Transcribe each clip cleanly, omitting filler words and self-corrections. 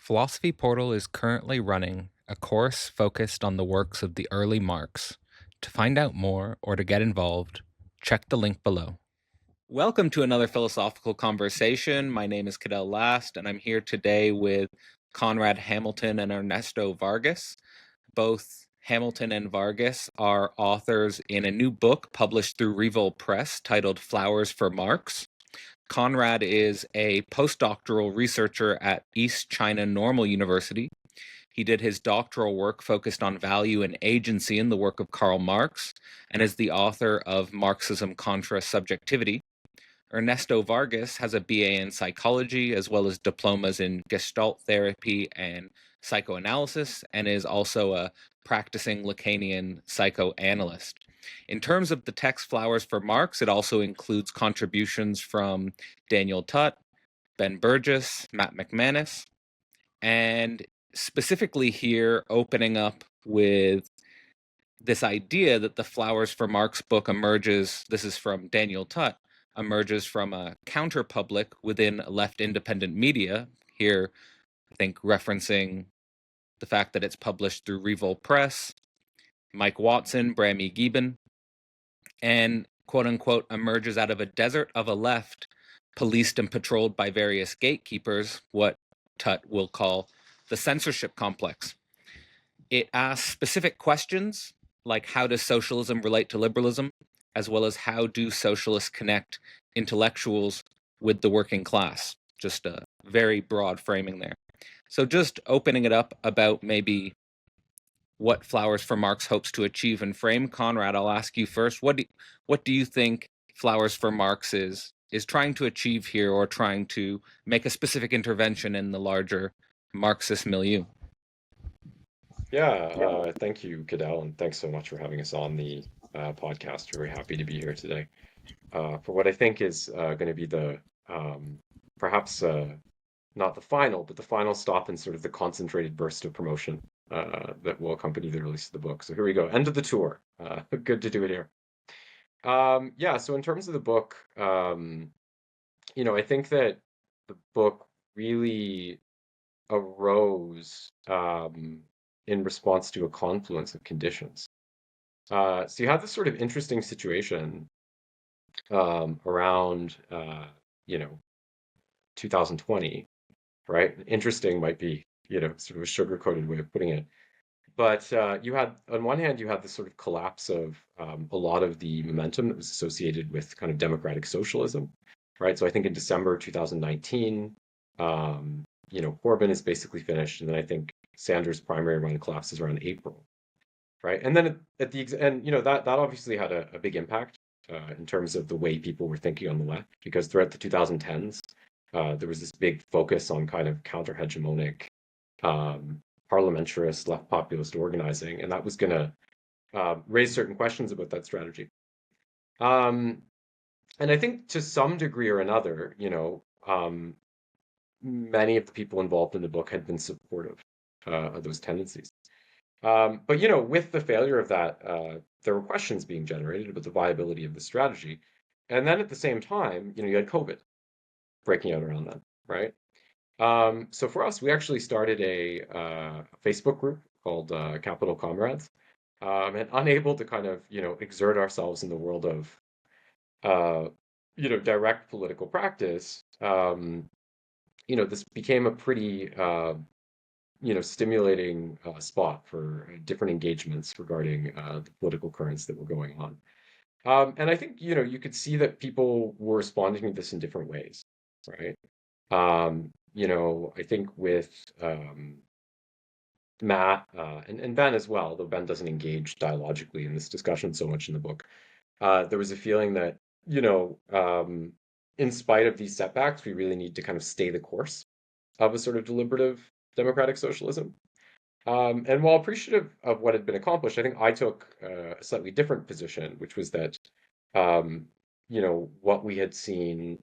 Philosophy Portal is currently running a course focused on the works of the early Marx. To find out more or to get involved, check the link below. Welcome to another philosophical conversation. My name is Cadell Last, and I'm here today with Conrad Hamilton and Ernesto Vargas. Both Hamilton and Vargas are authors in a new book published through Revolt Press titled Flowers for Marx. Conrad is a postdoctoral researcher at East China Normal University. He did his doctoral work focused on value and agency in the work of Karl Marx, and is the author of Marxism Contra Subjectivity. Ernesto Vargas has a BA in psychology as well as diplomas in Gestalt therapy and psychoanalysis, and is also a practicing Lacanian psychoanalyst. In terms of the text Flowers for Marx, it also includes contributions from Daniel Tutt, Ben Burgess, Matt McManus, and specifically here opening up with this idea that the Flowers for Marx book emerges, this is from Daniel Tutt, emerges from a counterpublic within left independent media, here I think referencing the fact that it's published through Revolt Press, Mike Watson, Brammy Gieben, and quote unquote emerges out of a desert of a left policed and patrolled by various gatekeepers, what Tutt will call the censorship complex. It asks specific questions like how does socialism relate to liberalism, as well as how do socialists connect intellectuals with the working class. Just a very broad framing there. So just opening it up about maybe what Flowers for Marx hopes to achieve and frame. Conrad, I'll ask you first. What do you think Flowers for Marx is trying to achieve here, or trying to make a specific intervention in the larger Marxist milieu? Yeah, thank you, Cadell, and thanks so much for having us on the podcast. Very happy to be here today for what I think is going to be the perhaps not the final, but the final stop in sort of the concentrated burst of promotion that will accompany the release of the book. So here we go, end of the tour. Good to do it here. Yeah, so in terms of the book, I think that the book really arose in response to a confluence of conditions. So you had this sort of interesting situation around, 2020, right? Interesting might be, sort of a sugar-coated way of putting it. But you had, on one hand, you had this sort of collapse of a lot of the momentum that was associated with kind of democratic socialism, right? So I think in December 2019, Corbyn is basically finished, and then I think Sanders' primary run collapses around April, right? And then that obviously had a big impact in terms of the way people were thinking on the left, because throughout the 2010s, there was this big focus on kind of counter-hegemonic parliamentarist left populist organizing, and that was going to raise certain questions about that strategy. And I think to some degree or another, many of the people involved in the book had been supportive of those tendencies. But with the failure of that, there were questions being generated about the viability of the strategy. And then at the same time, you had COVID breaking out around then, right? So for us, we actually started a Facebook group called Capital Comrades, and unable to kind of, exert ourselves in the world of, direct political practice, this became a pretty, stimulating spot for different engagements regarding the political currents that were going on. And I think, you could see that people were responding to this in different ways, right? I think with Matt and Ben as well, though Ben doesn't engage dialogically in this discussion so much in the book, there was a feeling that, in spite of these setbacks, we really need to kind of stay the course of a sort of deliberative democratic socialism. And while appreciative of what had been accomplished, I think I took a slightly different position, which was that, what we had seen,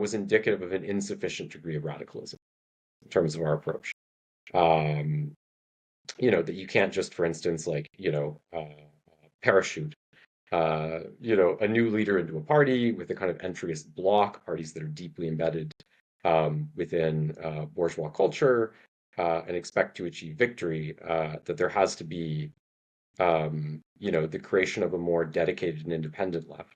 was indicative of an insufficient degree of radicalism in terms of our approach. That you can't just, for instance, parachute, a new leader into a party with a kind of entryist bloc, parties that are deeply embedded within bourgeois culture and expect to achieve victory, that there has to be the creation of a more dedicated and independent left,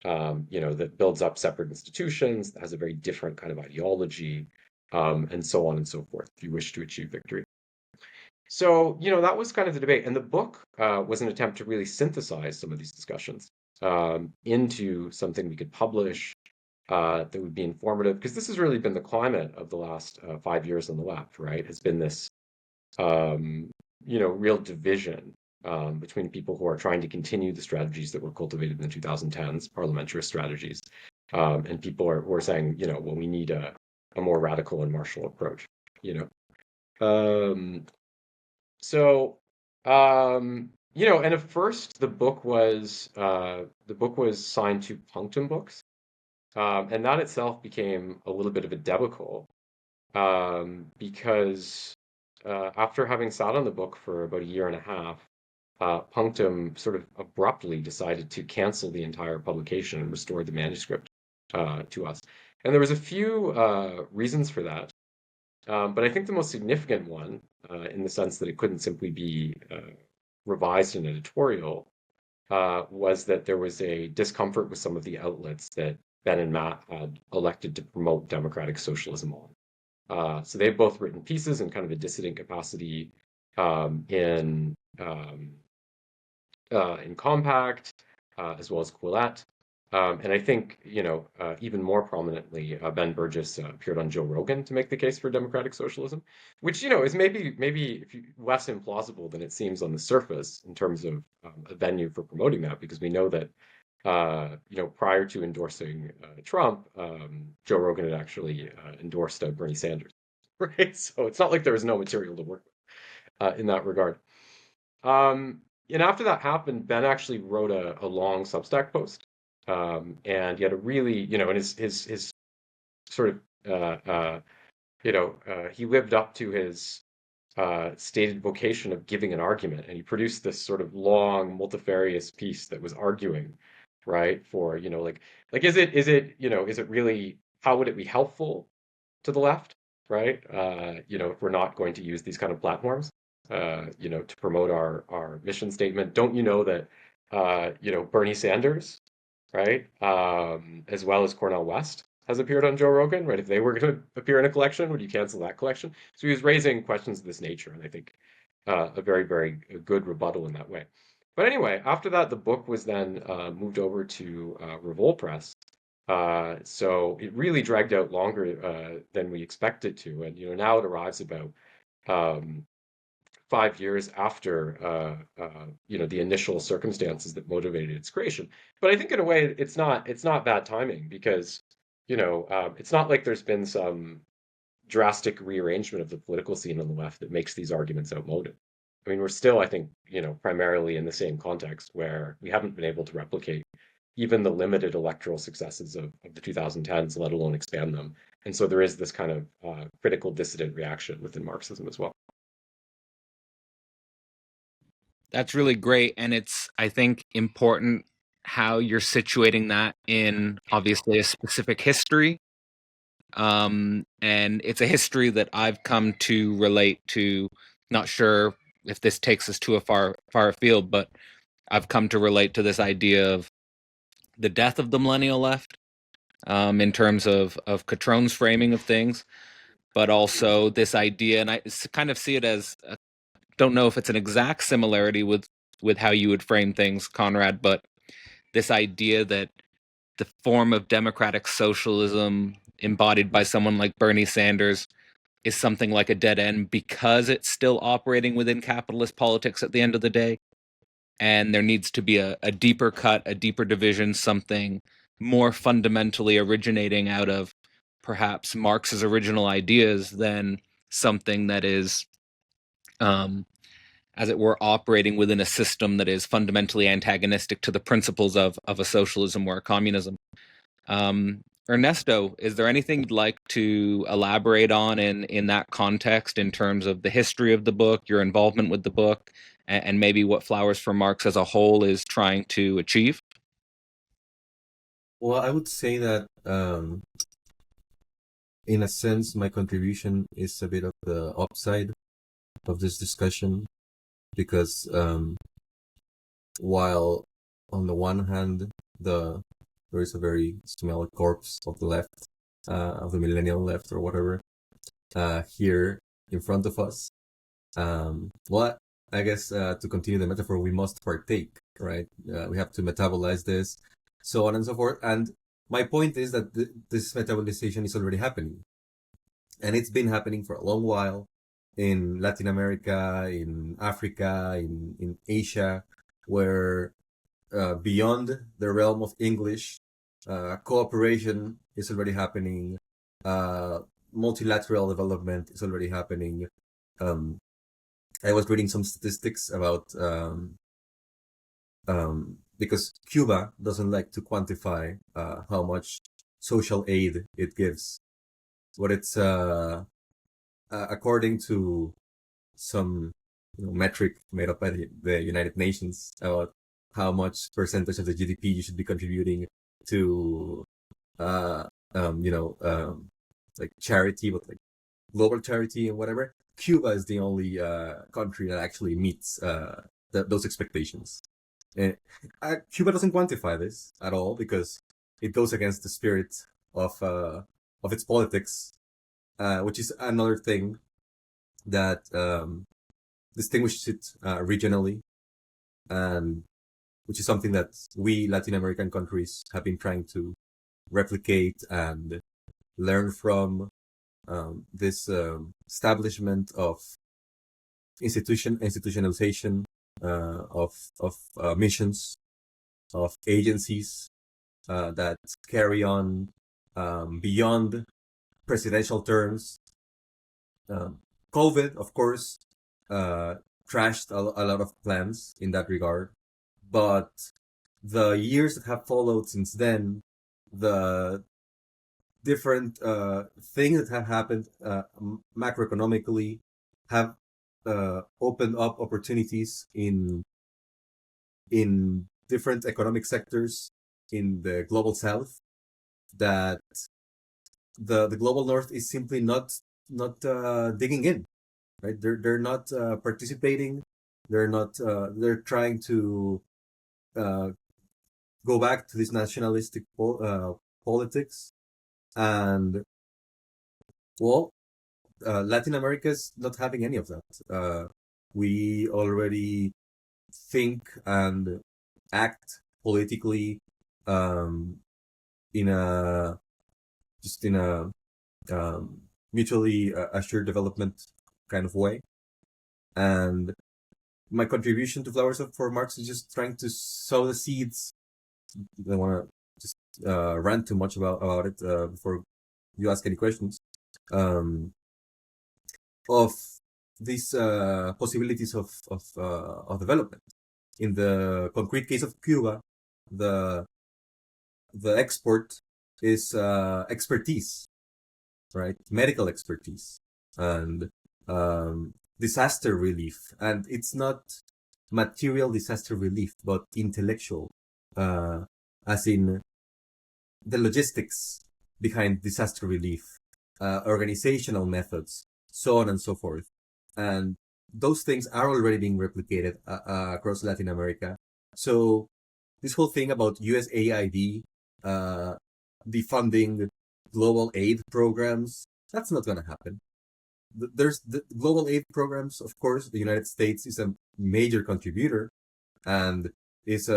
that builds up separate institutions, that has a very different kind of ideology, and so on and so forth, if you wish to achieve victory. So, that was kind of the debate. And the book was an attempt to really synthesize some of these discussions into something we could publish that would be informative, because this has really been the climate of the last 5 years on the left, right? Has been this real division between people who are trying to continue the strategies that were cultivated in the 2010s, parliamentarist strategies, and people who are saying, well, we need a more radical and martial approach, you know. Um, so, and at first the book was signed to Punctum Books, and that itself became a little bit of a debacle because after having sat on the book for about a year and a half, Punctum sort of abruptly decided to cancel the entire publication and restore the manuscript to us. And there was a few reasons for that, but I think the most significant one, in the sense that it couldn't simply be revised in editorial, was that there was a discomfort with some of the outlets that Ben and Matt had elected to promote democratic socialism on. So they've both written pieces in kind of a dissident capacity in Compact, as well as Quillette. And I think, even more prominently, Ben Burgess appeared on Joe Rogan to make the case for democratic socialism, which, is maybe less implausible than it seems on the surface in terms of a venue for promoting that, because we know that, prior to endorsing Trump, Joe Rogan had actually endorsed Bernie Sanders, right? So it's not like there was no material to work with in that regard. And after that happened, Ben actually wrote a long Substack post, and he had a really, and his sort of, he lived up to his stated vocation of giving an argument, and he produced this sort of long, multifarious piece that was arguing, right, for, is it really, how would it be helpful to the left, right? If we're not going to use these kind of platforms, to promote our mission statement. Don't you know that, Bernie Sanders, right, as well as Cornel West has appeared on Joe Rogan, right? If they were going to appear in a collection, would you cancel that collection? So he was raising questions of this nature, and I think a very, very good rebuttal in that way. But anyway, after that, the book was then moved over to Revolt Press, so it really dragged out longer than we expected to, and now it arrives about um, 5 years after the initial circumstances that motivated its creation. But I think in a way it's not bad timing, because it's not like there's been some drastic rearrangement of the political scene on the left that makes these arguments outmoded. I mean, we're still, I think, primarily in the same context where we haven't been able to replicate even the limited electoral successes of the 2010s, let alone expand them. And so there is this kind of critical dissident reaction within Marxism as well. That's really great. And it's, I think, important how you're situating that in obviously a specific history. And it's a history that I've come to relate to. Not sure if this takes us too a far afield, but I've come to relate to this idea of the death of the millennial left, in terms of Catrone's framing of things, but also this idea, and I kind of see it as don't know if it's an exact similarity with how you would frame things, Conrad, but this idea that the form of democratic socialism embodied by someone like Bernie Sanders is something like a dead end because it's still operating within capitalist politics at the end of the day. And there needs to be a deeper cut, a deeper division, something more fundamentally originating out of perhaps Marx's original ideas than something that is, um, as it were, operating within a system that is fundamentally antagonistic to the principles of a socialism or a communism. Ernesto, is there anything you'd like to elaborate on in that context in terms of the history of the book, your involvement with the book, and maybe what Flowers for Marx as a whole is trying to achieve? Well, I would say that in a sense, my contribution is a bit of the upside of this discussion because while on the one hand, there is a very smelly corpse of the left, of the millennial left or whatever, here in front of us. Well, I guess to continue the metaphor, we must partake, right? We have to metabolize this, so on and so forth. And my point is that this metabolization is already happening, and it's been happening for a long while in Latin America, in Africa, in Asia, where beyond the realm of English, cooperation is already happening. Multilateral development is already happening. Um, I was reading some statistics about because Cuba doesn't like to quantify how much social aid it gives. What it's according to some metric made up by the United Nations about how much percentage of the GDP you should be contributing to, uh, like charity, but like global charity and whatever. Cuba is the only country that actually meets those expectations. And Cuba doesn't quantify this at all because it goes against the spirit of its politics, which is another thing that distinguishes it regionally, and which is something that we Latin American countries have been trying to replicate and learn from. This establishment of institutionalization of missions, of agencies that carry on beyond presidential terms. COVID, of course, trashed a lot of plans in that regard, but the years that have followed since then, the different things that have happened macroeconomically have opened up opportunities in different economic sectors in the global south that the global north is simply not digging in, right? They're not participating. They're trying to uh, go back to this nationalistic politics, and well, Latin America is not having any of that. We already think and act politically um, in a just in a mutually assured development kind of way. And my contribution to for Marx is just trying to sow the seeds. I don't want to just rant too much about it before you ask any questions. Of these possibilities of development. In the concrete case of Cuba, the export is expertise, right? Medical expertise and disaster relief, and it's not material disaster relief, but intellectual, as in the logistics behind disaster relief, organizational methods, so on and so forth. And those things are already being replicated across Latin America. So this whole thing about USAID defunding global aid programs, that's not going to happen. There's the global aid programs, of course. The United States is a major contributor, and it's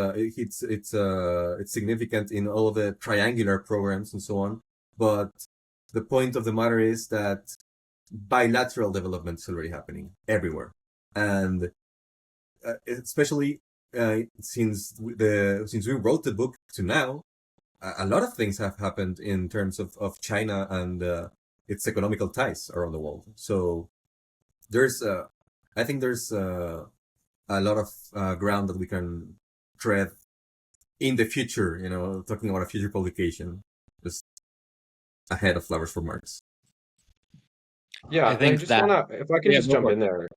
significant in all the triangular programs and so on. But the point of the matter is that bilateral development is already happening everywhere, and especially since we wrote the book to now, a lot of things have happened in terms of China and its economical ties around the world. So there's I think there's a lot of ground that we can tread in the future. Talking about a future publication, just ahead of Flowers for Marx. Yeah, I and I think just that, wanna, if I can yeah, just go jump for it. in there,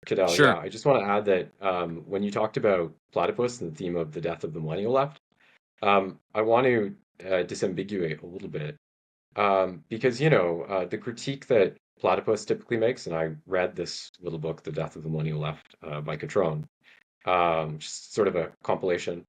Cadell, Sure. yeah, I just want to add that when you talked about platypus and the theme of the death of the millennial left, I want to disambiguate a little bit Because, the critique that Platypus typically makes, and I read this little book, The Death of the Millennial Left, by Catron, just sort of a compilation.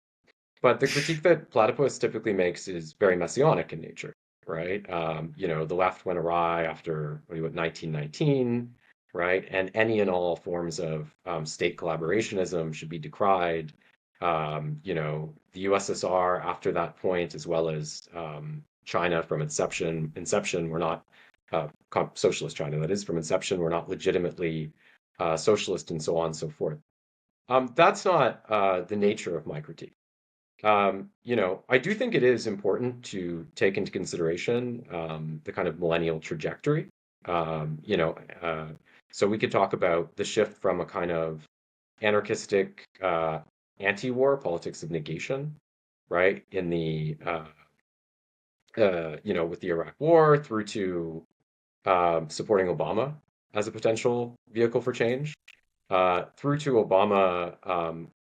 But the critique that Platypus typically makes is very messianic in nature, right? The left went awry after 1919, right? And any and all forms of state collaborationism should be decried. The USSR after that point, as well as China from inception were not socialist China, that is, from inception, were not legitimately socialist, and so on and so forth. That's not the nature of my critique. I do think it is important to take into consideration the kind of millennial trajectory. Um, you know, uh, so we could talk about the shift from a kind of anarchistic anti-war politics of negation, right, in the with the Iraq War, through to supporting Obama as a potential vehicle for change, through to Obama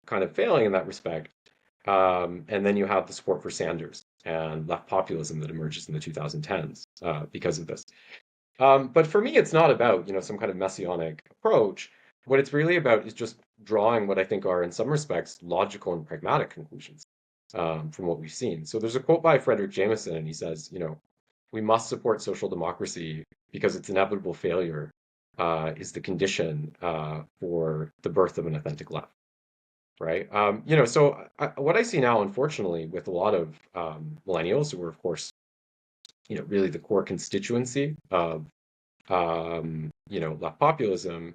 kind of failing in that respect. And then you have the support for Sanders and left populism that emerges in the 2010s because of this. But for me, it's not about, some kind of messianic approach. What it's really about is just drawing what I think are, in some respects, logical and pragmatic conclusions from what we've seen. So there's a quote by Frederick Jameson, and he says, we must support social democracy because its inevitable failure is the condition for the birth of an authentic left, right? What I see now, unfortunately, with a lot of millennials who are, of course, really the core constituency of left populism,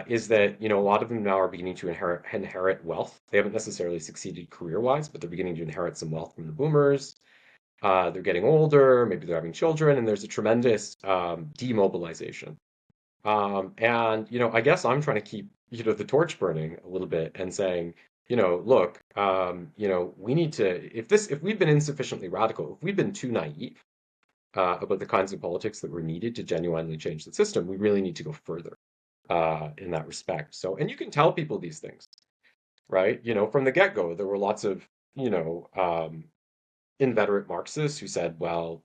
is that a lot of them now are beginning to inherit wealth. They haven't necessarily succeeded career-wise, but they're beginning to inherit some wealth from the boomers. They're getting older, maybe they're having children, and there's a tremendous demobilization. I guess I'm trying to keep, the torch burning a little bit and saying, look, we need to, if we've been insufficiently radical, if we've been too naive about the kinds of politics that were needed to genuinely change the system, we really need to go further in that respect. So, and you can tell people these things, right? From the get-go, there were lots of, inveterate Marxists who said, well,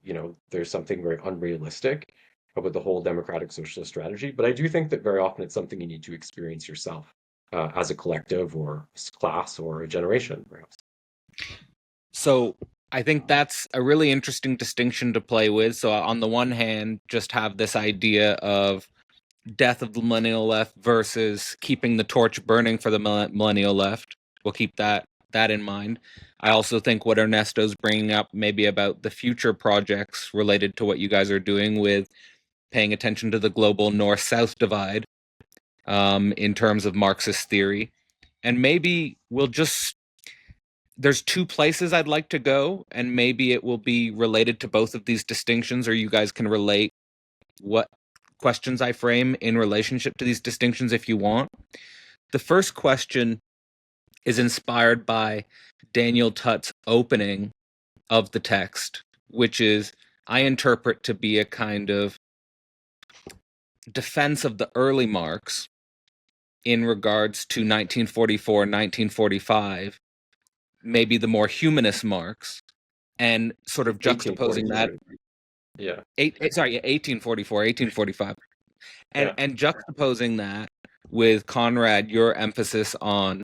there's something very unrealistic about the whole democratic socialist strategy. But I do think that very often it's something you need to experience yourself as a collective or class or a generation, perhaps. So I think that's a really interesting distinction to play with. So on the one hand, just have this idea of death of the millennial left versus keeping the torch burning for the millennial left. We'll keep that in mind. I also think what Ernesto's bringing up maybe about the future projects related to what you guys are doing with paying attention to the global north-south divide in terms of Marxist theory. And maybe we'll just there's two places I'd like to go, and maybe it will be related to both of these distinctions, or you guys can relate what questions I frame in relationship to these distinctions if you want. The first question is inspired by Daniel Tutt's opening of the text, which is I interpret to be a kind of defense of the early Marx in regards to 1944, 1945, maybe the more humanist Marx, and sort of juxtaposing that 1844. Yeah, 1844, 1845, and yeah. juxtaposing that with Conrad, your emphasis on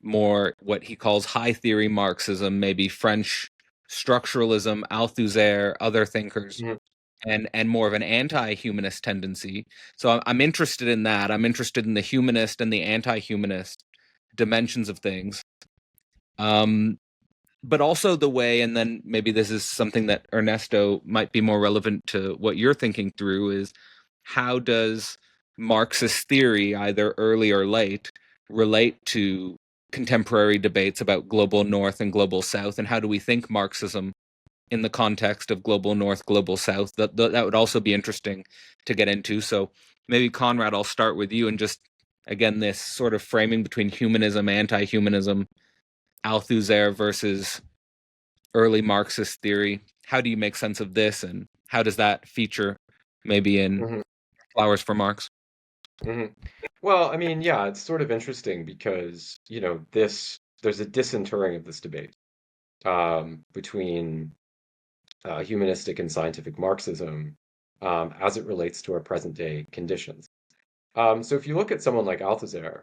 more what he calls high theory Marxism, maybe French structuralism, Althusser, other thinkers, Mhm, and more of an anti-humanist tendency. So I'm interested in that. I'm interested in the humanist and the anti-humanist dimensions of things. But also the way, and then maybe this is something that Ernesto might be more relevant to what you're thinking through, is how does Marxist theory, either early or late, relate to contemporary debates about global north and global south, and how do we think Marxism in the context of global north, global south? That would also be interesting to get into. So maybe Conrad, I'll start with you, and just again this sort of framing between humanism, anti-humanism, Althusser versus early Marxist theory. How do you make sense of this, and how does that feature maybe in mhm, Flowers for Marx? mhm. Well, I mean, yeah, it's sort of interesting because, there's a disinterring of this debate between humanistic and scientific Marxism as it relates to our present day conditions. So if you look at someone like Althusser,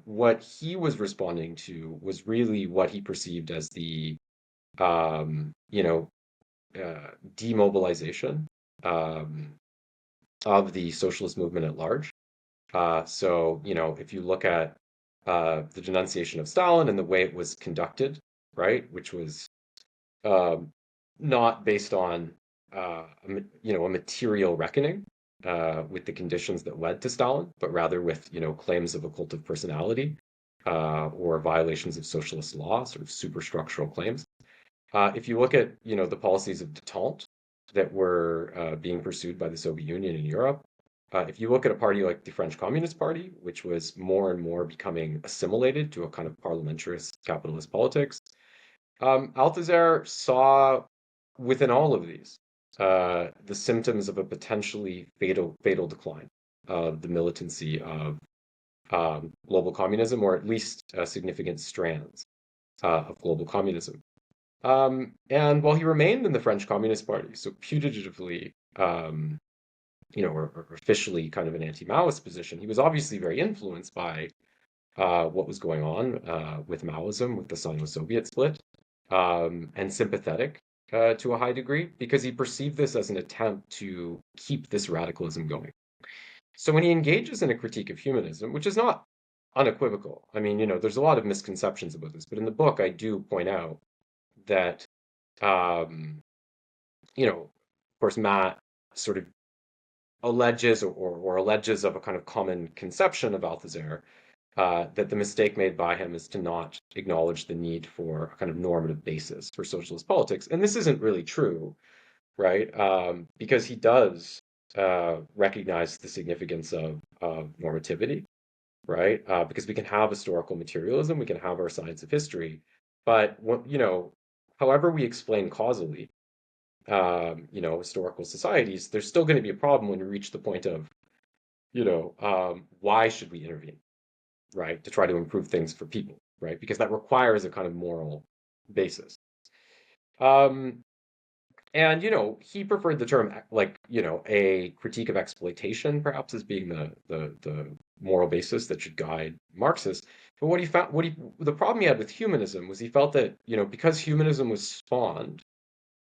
what he was responding to was really what he perceived as the you know, demobilization um, of the socialist movement at large. So, if you look at the denunciation of Stalin and the way it was conducted, right, which was um, not based on a material reckoning with the conditions that led to Stalin, but rather with claims of a cult of personality or violations of socialist law, sort of superstructural claims. If you look at the policies of détente that were being pursued by the Soviet Union in Europe, if you look at a party like the French Communist Party, which was more and more becoming assimilated to a kind of parliamentarist capitalist politics, Althusser saw within all of these the symptoms of a potentially fatal decline of the militancy of global communism, or at least significant strands of global communism. And while he remained in the French Communist Party, so putatively, or officially kind of an anti-Maoist position, he was obviously very influenced by what was going on with Maoism, with the Sino-Soviet split, and sympathetic to a high degree because he perceived this as an attempt to keep this radicalism going. So when he engages in a critique of humanism, which is not unequivocal, I mean, there's a lot of misconceptions about this, but in the book I do point out that, um, of course, Matt sort of alleges or alleges of a kind of common conception of Althusser that the mistake made by him is to not acknowledge the need for a kind of normative basis for socialist politics. And this isn't really true, right? Because he does recognize the significance of normativity, right? Because we can have historical materialism, we can have our science of history, but however we explain causally, historical societies, there's still going to be a problem when you reach the point of, why should we intervene, right? To try to improve things for people, right? Because that requires a kind of moral basis. Um, and he preferred the term like, a critique of exploitation, perhaps as being the moral basis that should guide Marxists. But the problem he had with humanism was he felt that, because humanism was spawned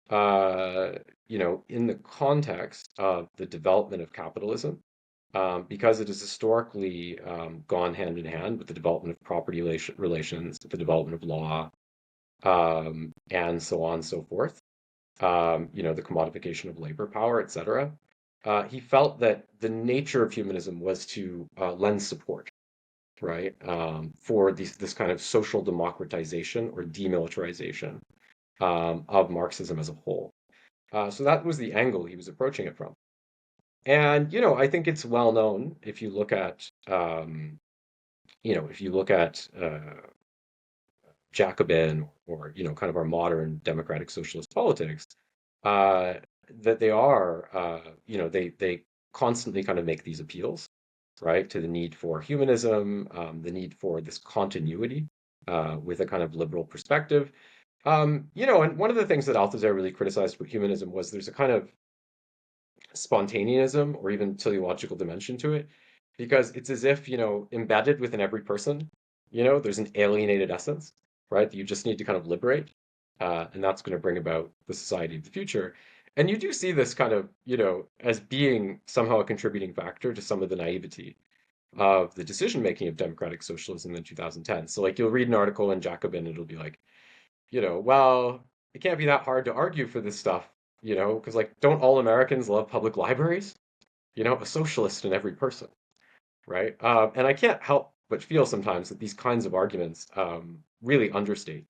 uh, in the context of the development of capitalism, because it has historically gone hand in hand with the development of property relations, with the development of law, and so on and so forth, the commodification of labor power, etc. He felt that the nature of humanism was to lend support, right, for this kind of social democratization or demilitarization of Marxism as a whole. So that was the angle he was approaching it from. And, I think it's well known if you look at, Jacobin or, kind of our modern democratic socialist politics, uh, that they are, they constantly kind of make these appeals, right, to the need for humanism, the need for this continuity with a kind of liberal perspective. And one of the things that Althusser really criticized with humanism was there's a kind of spontaneism or even teleological dimension to it, because it's as if, embedded within every person, there's an alienated essence, right, that you just need to kind of liberate. And that's going to bring about the society of the future. And you do see this kind of, as being somehow a contributing factor to some of the naivety of the decision making of democratic socialism in 2010. So, like, you'll read an article in Jacobin, it'll be like, well, it can't be that hard to argue for this stuff, because, like, don't all Americans love public libraries? A socialist in every person, right? And I can't help but feel sometimes that these kinds of arguments really understate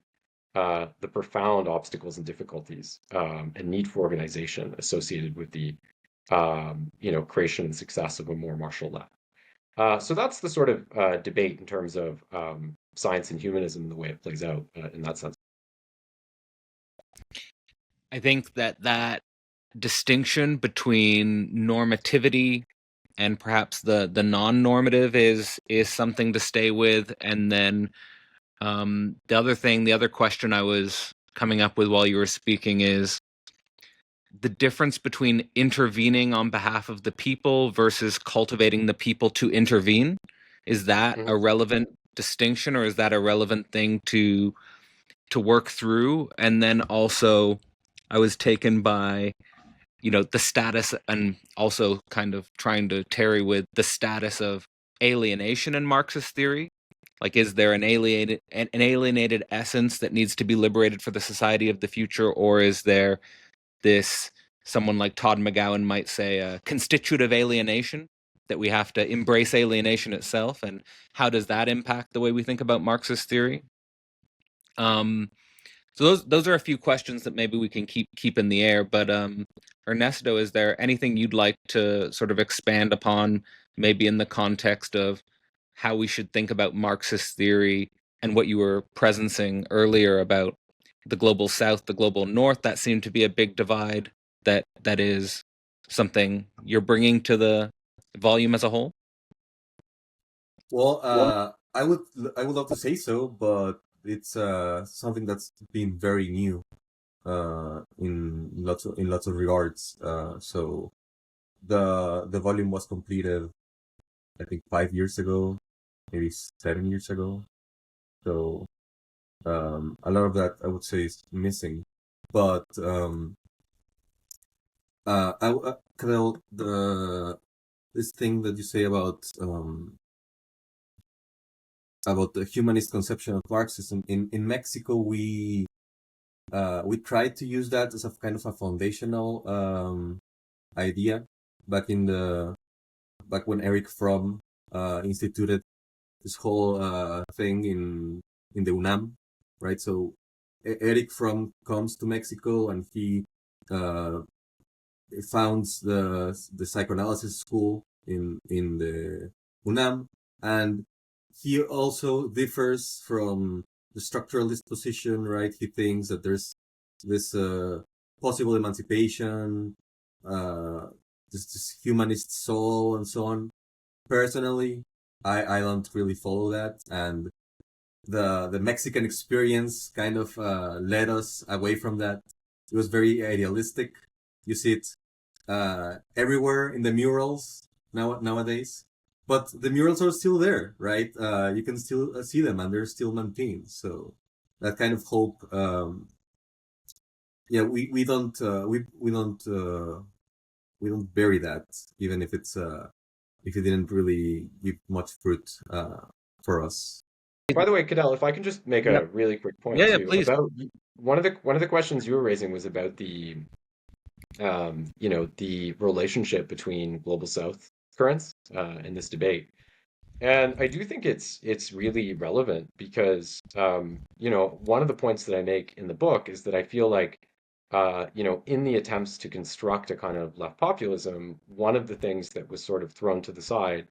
the profound obstacles and difficulties and need for organization associated with the, creation and success of a more martial left. So that's the sort of debate in terms of science and humanism and the way it plays out in that sense. I think that distinction between normativity and perhaps the non-normative is something to stay with. And then the other question I was coming up with while you were speaking is the difference between intervening on behalf of the people versus cultivating the people to intervene. Is that Mhm. a relevant distinction, or is that a relevant thing to work through? And then also, I was taken by, the status, and also kind of trying to tarry with the status of alienation in Marxist theory. Like, is there an alienated essence that needs to be liberated for the society of the future, or is there this, someone like Todd McGowan might say, constitutive alienation, that we have to embrace alienation itself? And how does that impact the way we think about Marxist theory? Um, so those are a few questions that maybe we can keep in the air. But Ernesto, is there anything you'd like to sort of expand upon, maybe in the context of how we should think about Marxist theory, and what you were presencing earlier about the global South, the global North? That seemed to be a big divide. That is something you're bringing to the volume as a whole. Well, I would love to say so, but it's something that's been very new in lots of regards. So the volume was completed, I think, 5 years ago, maybe 7 years ago. So a lot of that, I would say, is missing. But Cadell, this thing that you say about the humanist conception of Marxism in Mexico, we tried to use that as a kind of a foundational idea back when Eric Fromm instituted this whole thing in the UNAM, right? So Eric Fromm comes to Mexico, and he uh, founds the psychoanalysis school in the UNAM, and he also differs from the structuralist position, right? He thinks that there's this possible emancipation, uh, this humanist soul, and so on. Personally, I don't really follow that, and the Mexican experience kind of led us away from that. It was very idealistic. You see it everywhere in the murals nowadays, but the murals are still there, right? You can still see them, and they're still maintained. So that kind of hope, yeah, we don't bury that, even if it didn't really give much fruit for us. By the way, Cadell, if I can just make Yeah, a really quick point yeah, too please. about one of the questions you were raising was about the relationship between Global South currents in this debate. And I do think it's really relevant because one of the points that I make in the book is that I feel like in the attempts to construct a kind of left populism, one of the things that was sort of thrown to the side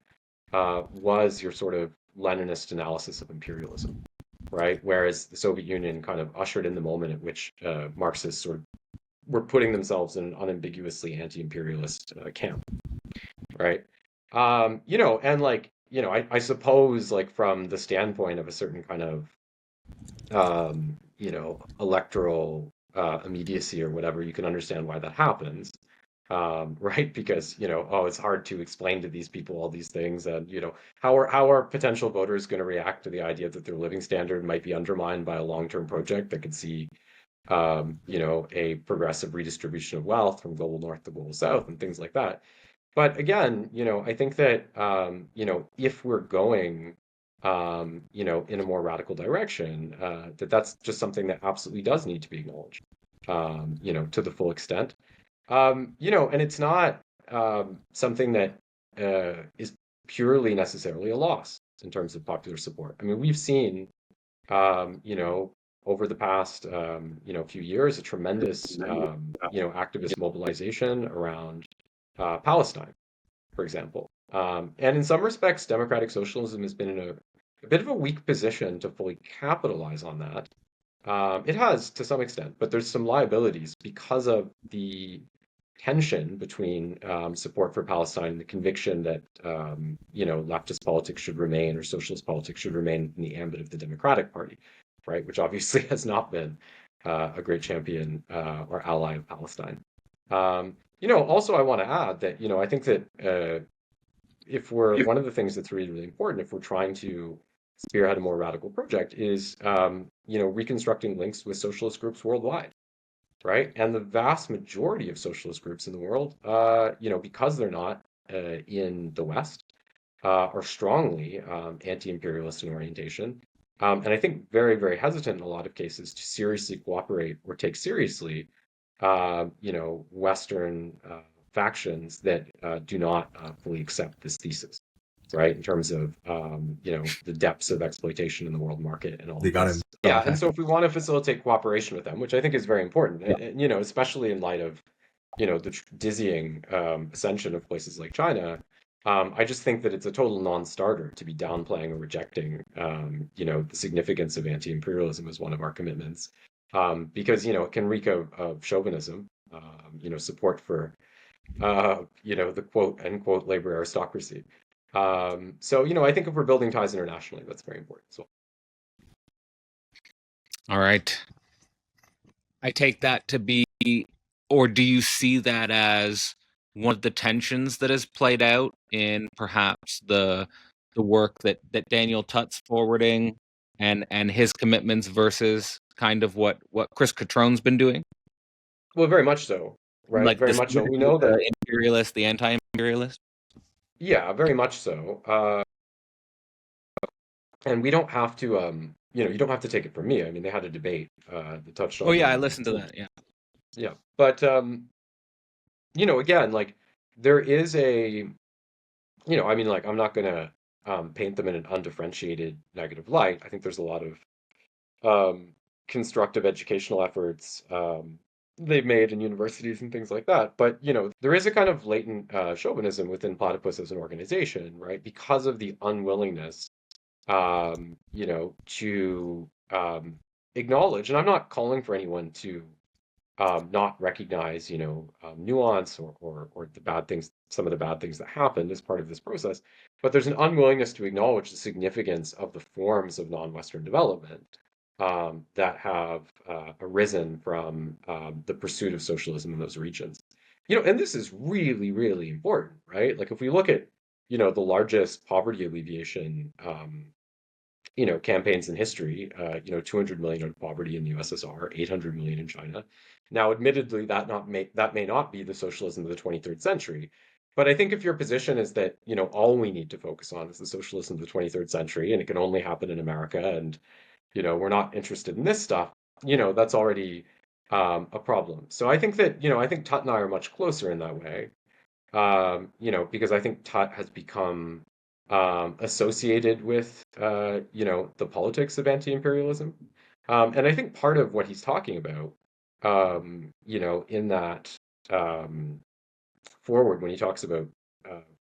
was your sort of Leninist analysis of imperialism, right? Whereas the Soviet Union kind of ushered in the moment at which Marxists sort of were putting themselves in an unambiguously anti-imperialist camp, right? And like, I suppose like from the standpoint of a certain kind of electoral immediacy or whatever, you can understand why that happens. Right? Because, oh, it's hard to explain to these people all these things, and how are potential voters going to react to the idea that their living standard might be undermined by a long-term project that could see a progressive redistribution of wealth from global north to global south and things like that. But again, I think that if we're going in a more radical direction, that's just something that absolutely does need to be acknowledged, to the full extent. And it's not something that is purely necessarily a loss in terms of popular support. I mean, we've seen, over the past, few years, a tremendous, activist mobilization around Palestine, for example. And in some respects, democratic socialism has been in a bit of a weak position to fully capitalize on that. It has to some extent, but there's some liabilities because of the tension between support for Palestine and the conviction that leftist politics should remain or socialist politics should remain in the ambit of the Democratic Party, right? Which obviously has not been a great champion or ally of Palestine. Also I want to add that, I think that if we're one of the things that's really, really important if we're trying to spearhead a more radical project is, reconstructing links with socialist groups worldwide, right? And the vast majority of socialist groups in the world, because they're not in the West, are strongly anti-imperialist in orientation. And I think very, very hesitant in a lot of cases to seriously cooperate or take seriously, Western factions that do not fully accept this thesis, right? In terms of, the depths of exploitation in the world market and all They of got him. this. Yeah, and so if we want to facilitate cooperation with them, which I think is very important, especially in light of, the dizzying ascension of places like China, I just think that it's a total non-starter to be downplaying or rejecting, the significance of anti-imperialism as one of our commitments, because it can reek of chauvinism, support for, the quote unquote labor aristocracy. So I think if we're building ties internationally, that's very important as well. All right. I take that to be, or do you see that as one of the tensions that has played out in perhaps the work that Daniel Tutt's forwarding and his commitments versus kind of what Chris Catrone's been doing? Well, very much so, right? Like Very this much so. We know that, the imperialist, the anti-imperialist? yeah, very much so. And we don't have to, you don't have to take it from me. I mean, they had a debate that touched Oh on yeah, I the, listened to that. Yeah. yeah. But, again, like there is I mean, like I'm not gonna paint them in an undifferentiated negative light. I think there's a lot of constructive educational efforts they've made in universities and things like that. But, there is a kind of latent chauvinism within Platypus as an organization, right? Because of the unwillingness, to acknowledge, and I'm not calling for anyone to not recognize, nuance or the bad things, some of the bad things that happened as part of this process. But there's an unwillingness to acknowledge the significance of the forms of non-Western development that have arisen from the pursuit of socialism in those regions. And this is really, really important, right? Like if we look at, the largest poverty alleviation campaigns in history, 200 million out of poverty in the USSR, 800 million in China. Now, admittedly, that may not be the socialism of the 23rd century, but I think if your position is that, all we need to focus on is the socialism of the 23rd century and it can only happen in America and, we're not interested in this stuff, that's already a problem. So I think that, I think Tut and I are much closer in that way, because I think Tut has become associated with, the politics of anti-imperialism. And I think part of what he's talking about, in that um, forward when he talks about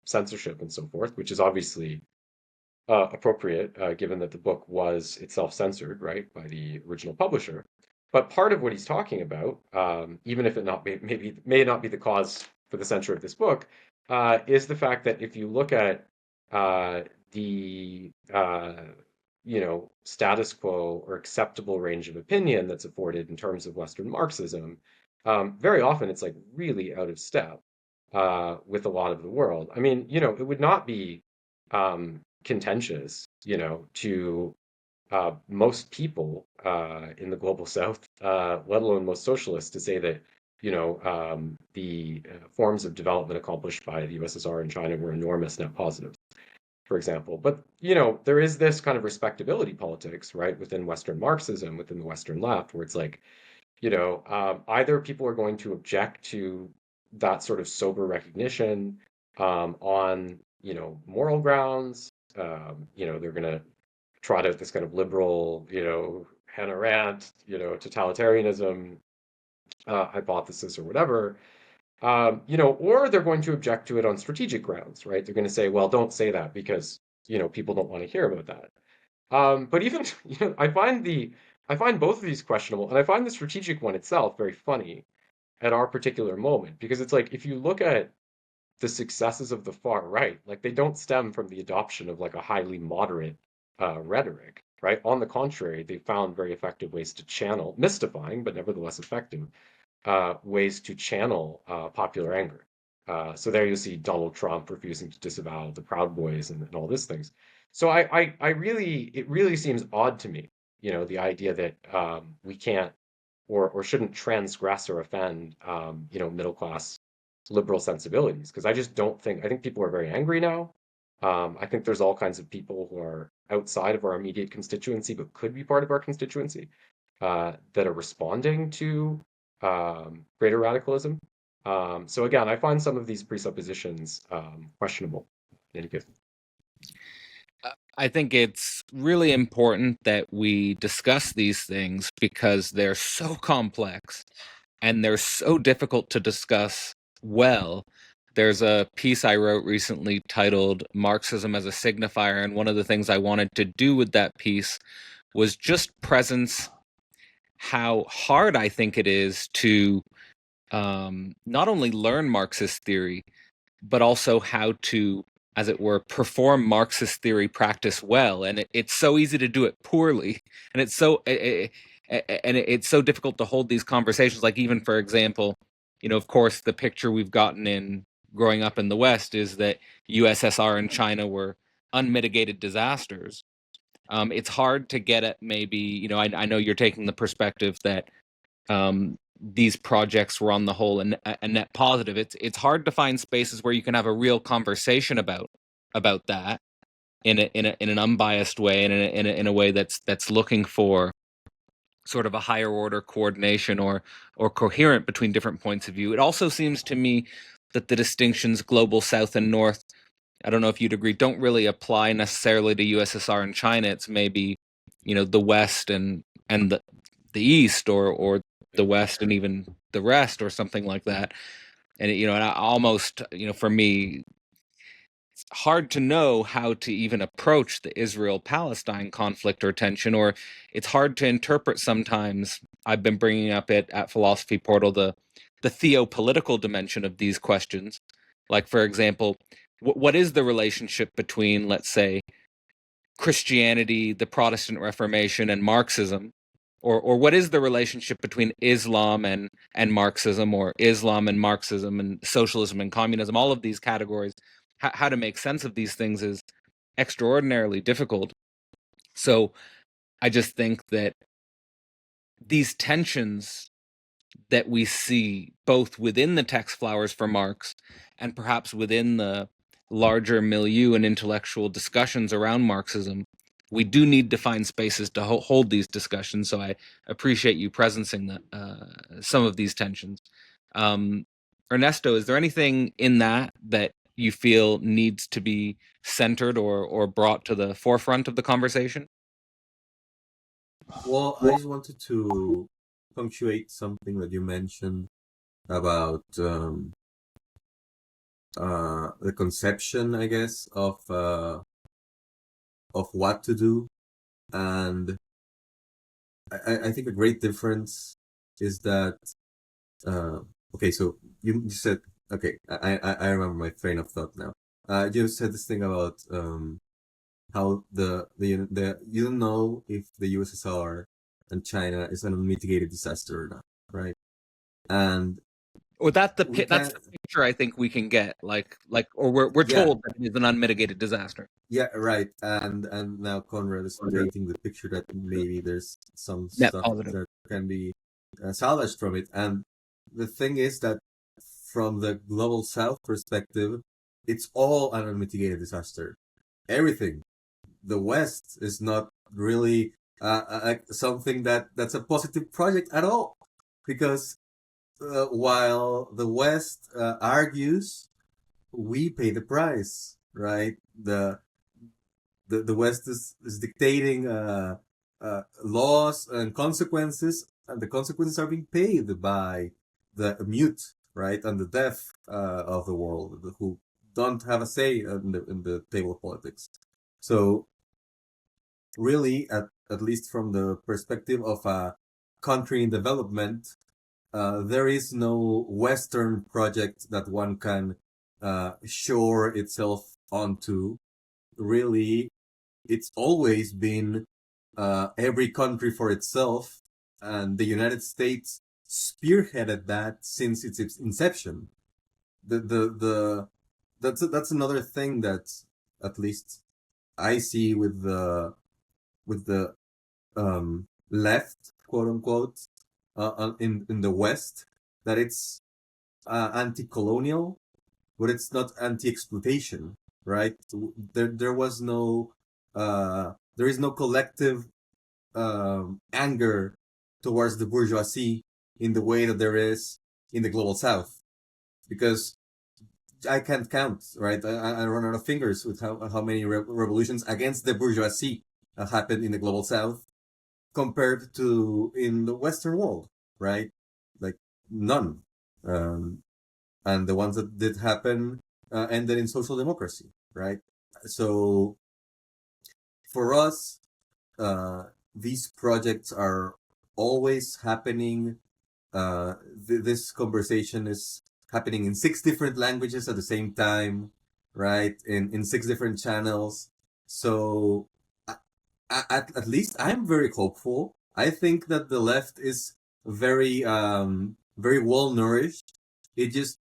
censorship and so forth, which is obviously appropriate, given that the book was itself censored, right, by the original publisher. But part of what he's talking about, even if it not maybe may not be the cause for the censure of this book, is the fact that if you look at the status quo or acceptable range of opinion that's afforded in terms of Western Marxism, very often it's like really out of step with a lot of the world. I mean, it would not be contentious, to most people in the global South, let alone most socialists, to say that the forms of development accomplished by the USSR and China were enormous net positives, for example. But there is this kind of respectability politics, right, within Western Marxism, within the Western left, where it's like, either people are going to object to that sort of sober recognition on moral grounds. They're going to trot out this kind of liberal, Hannah Arendt, totalitarianism hypothesis or whatever. Or they're going to object to it on strategic grounds, right? They're going to say, well, don't say that because people don't want to hear about that. But even I find both of these questionable, and I find the strategic one itself very funny at our particular moment because it's like if you look at the successes of the far right, like they don't stem from the adoption of like a highly moderate rhetoric, right? On the contrary, they found very effective ways to channel, mystifying but nevertheless effective, ways to channel popular anger. So there you see Donald Trump refusing to disavow the Proud Boys and all these things. So I really, it really seems odd to me, the idea that we can't or shouldn't transgress or offend, middle class liberal sensibilities. Because I just don't think, I think people are very angry now. I think there's all kinds of people who are outside of our immediate constituency but could be part of our constituency that are responding to greater radicalism. So again, I find some of these presuppositions questionable in any case. I think it's really important that we discuss these things because they're so complex and they're so difficult to discuss well. There's a piece I wrote recently titled Marxism as a Signifier, and one of the things I wanted to do with that piece was just presence how hard I think it is to not only learn Marxist theory, but also how to, as it were, perform Marxist theory practice well. And it's so easy to do it poorly, and it's so difficult to hold these conversations. Like, even for example, of course, the picture we've gotten in growing up in the West is that USSR and China were unmitigated disasters. It's hard to get at, maybe, I know you're taking the perspective that these projects were on the whole a net positive. It's hard to find spaces where you can have a real conversation about that in an unbiased way, and in a way that's looking for sort of a higher order coordination or coherent between different points of view. It also seems to me that the distinctions global south and north, I don't know if you'd agree, don't really apply necessarily to USSR and China. It's maybe, the West and the East, or the West and even the rest, or something like that. And and I almost, for me, it's hard to know how to even approach the Israel-Palestine conflict or tension, or it's hard to interpret sometimes. I've been bringing up at Philosophy Portal the theopolitical dimension of these questions. Like, for example, what is the relationship between, let's say, Christianity, the Protestant Reformation, and Marxism? Or what is the relationship between Islam and Marxism, or Islam and Marxism and socialism and communism? All of these categories, how to make sense of these things is extraordinarily difficult. So I just think that these tensions that we see both within the text flowers for Marx and perhaps within the larger milieu and intellectual discussions around Marxism, we do need to find spaces to hold these discussions. So I appreciate you presencing some of these tensions. Ernesto, is there anything in that you feel needs to be centered or brought to the forefront of the conversation? Well, I just wanted to punctuate something that you mentioned about the conception, I guess, of what to do. And I think a great difference is that okay, so you said, okay, I remember my train of thought now. You said this thing about how the you don't know if the USSR and China is an unmitigated disaster or not, right? And Or that's we that's can't. the picture I think we can get, or we're Yeah, told that it is an unmitigated disaster. yeah, right. And now Conrad is painting the picture that maybe there's some Net stuff positive. that can be salvaged from it. And the thing is that from the global south perspective, it's all an unmitigated disaster. Everything. The West is not really something that's a positive project at all, because while the West argues, we pay the price, right? The West is dictating laws and consequences, and the consequences are being paid by the mute, right, and the deaf of the world, who don't have a say in the table of politics. So really, at least from the perspective of a country in development, there is no Western project that one can shore itself onto. Really, it's always been every country for itself, and the United States spearheaded that since its inception. The that's another thing that at least I see with the left, quote unquote, in the West, that it's anti-colonial, but it's not anti-exploitation, right? There was no there is no collective anger towards the bourgeoisie in the way that there is in the global South, because I can't count, right? I run out of fingers with how many revolutions against the bourgeoisie happened in the global South compared to in the Western world, right? Like none. Um, and the ones that did happen ended in social democracy, right? So for us, these projects are always happening. This conversation is happening in 6 different languages at the same time, right? In 6 different channels. So at least I'm very hopeful. I think that the left is very well nourished. It just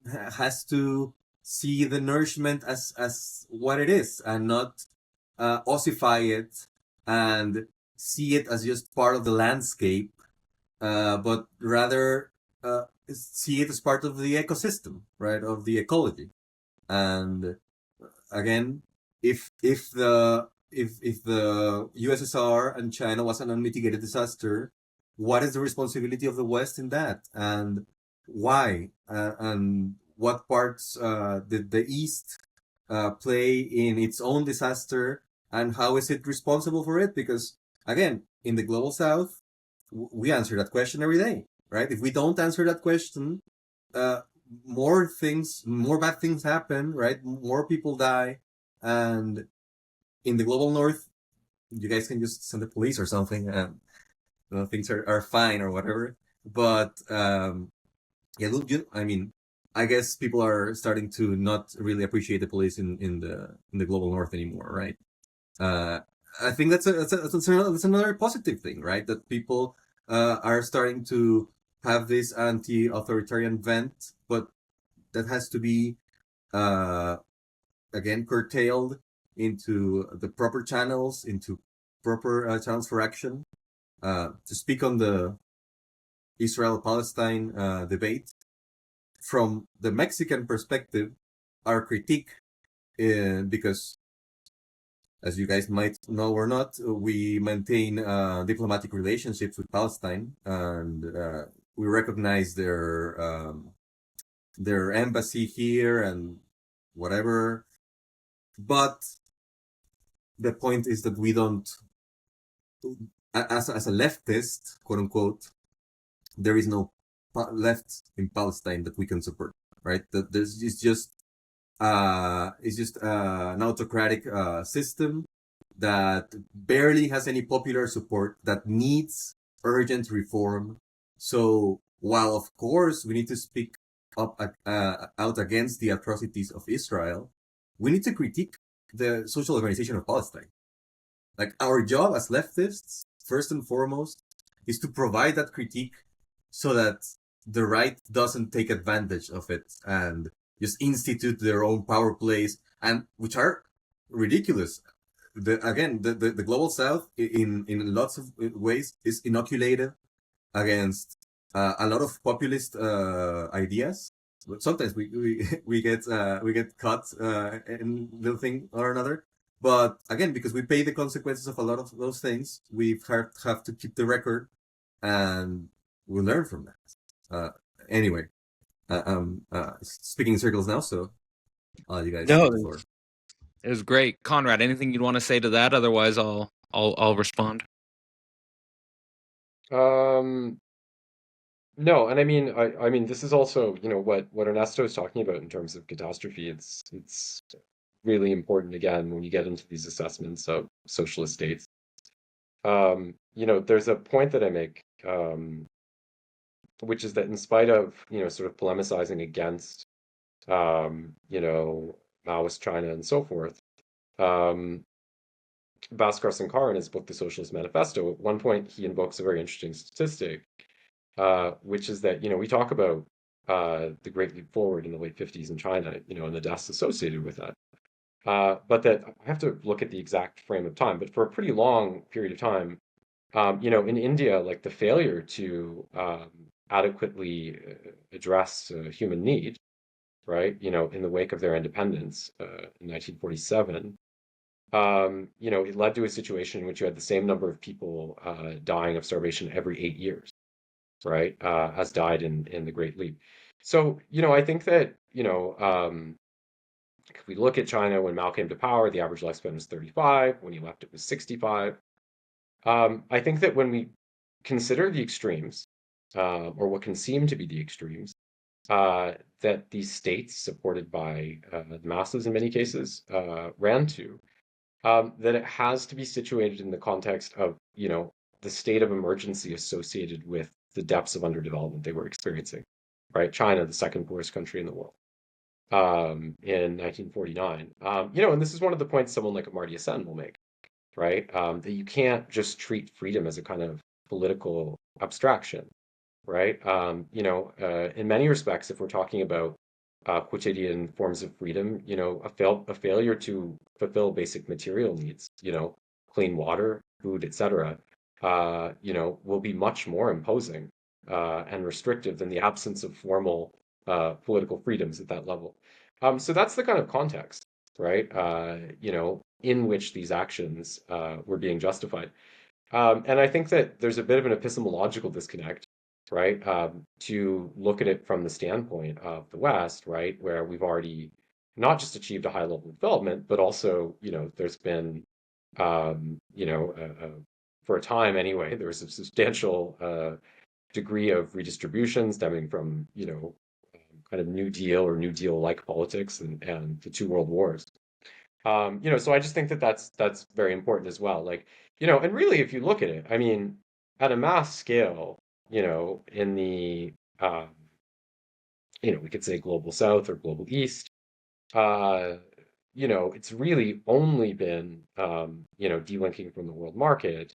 has to see the nourishment as what it is, and not ossify it and see it as just part of the landscape, but rather see it as part of the ecosystem, right, of the ecology. And again, if the USSR and China was an unmitigated disaster, what is the responsibility of the West in that, and why, and what parts did the East play in its own disaster, and how is it responsible for it? Because again, in the global South, we answer that question every day, right? If we don't answer that question, uh, more bad things happen, right? More people die, and in the global North, you guys can just send the police or something, and things are fine or whatever. But yeah, look, I mean, I guess people are starting to not really appreciate the police in the global North anymore, right? Uh, I think that's another positive thing, right? That people are starting to have this anti-authoritarian vent, but that has to be uh, again curtailed into the proper channels, into proper channels for action. To speak on the Israel-Palestine debate, from the Mexican perspective, our critique, because as you guys might know or not, we maintain diplomatic relationships with Palestine, and we recognize their embassy here and whatever. But the point is that we don't, as a leftist, quote unquote, there is no left in Palestine that we can support, right? That there's it's just an autocratic system that barely has any popular support, that needs urgent reform. So while of course we need to speak up out against the atrocities of Israel, we need to critique the social organization of Palestine. Like, our job as leftists, first and foremost, is to provide that critique so that the right doesn't take advantage of it and just institute their own power plays, and which are ridiculous. The global South, in lots of ways, is inoculated against a lot of populist ideas. But sometimes we get caught in little thing or another. But again, because we pay the consequences of a lot of those things, we have to keep the record, and we learn from that. Anyway, speaking in circles now, so you guys No, take the floor. it was great. Conrad, anything you'd want to say to that? Otherwise, I'll respond. Um, no, and I mean, this is also, what Ernesto is talking about in terms of catastrophe. It's really important again when you get into these assessments of socialist states. There's a point that I make, which is that in spite of, sort of polemicizing against, Maoist China and so forth, um, Bhaskar Sankar in his book, The Socialist Manifesto, at one point he invokes a very interesting statistic, which is that, we talk about the Great Leap Forward in the late 50s in China, and the deaths associated with that. But that I have to look at the exact frame of time, but for a pretty long period of time, in India, like the failure to adequately address human need, right? In the wake of their independence in 1947, it led to a situation in which you had the same number of people dying of starvation every 8 years, right? As died in the Great Leap. So, I think that, if we look at China when Mao came to power, the average lifespan was 35. When he left, it was 65. I think that when we consider the extremes, or what can seem to be the extremes, that these states, supported by the masses in many cases, ran to, that it has to be situated in the context of, the state of emergency associated with the depths of underdevelopment they were experiencing, right? China, the second poorest country in the world, in 1949. And this is one of the points someone like Amartya Sen will make, right? That you can't just treat freedom as a kind of political abstraction, right? In many respects, if we're talking about quotidian forms of freedom, a failure to fulfill basic material needs, clean water, food, etc., will be much more imposing and restrictive than the absence of formal political freedoms at that level. So that's the kind of context, right? In which these actions were being justified. And I think that there's a bit of an epistemological disconnect, right? To look at it from the standpoint of the West, right, where we've already not just achieved a high level of development, but also, there's been, for a time anyway, there was a substantial degree of redistribution stemming from, kind of New Deal or New Deal-like politics and the two world wars. So I just think that that's very important as well. Like, and really, if you look at it, I mean, at a mass scale, in the, we could say global South or global East, uh, it's really only been, delinking from the world market,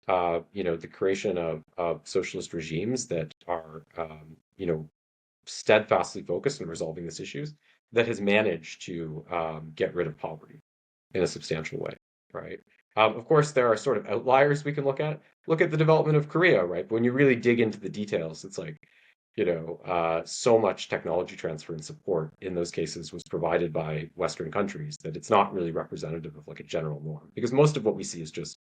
the creation of socialist regimes that are, steadfastly focused on resolving these issues that has managed to get rid of poverty in a substantial way, right? Of course, there are sort of outliers we can look at. Look at the development of Korea, right? But when you really dig into the details, it's like, so much technology transfer and support in those cases was provided by Western countries that it's not really representative of like a general norm. Because most of what we see is just,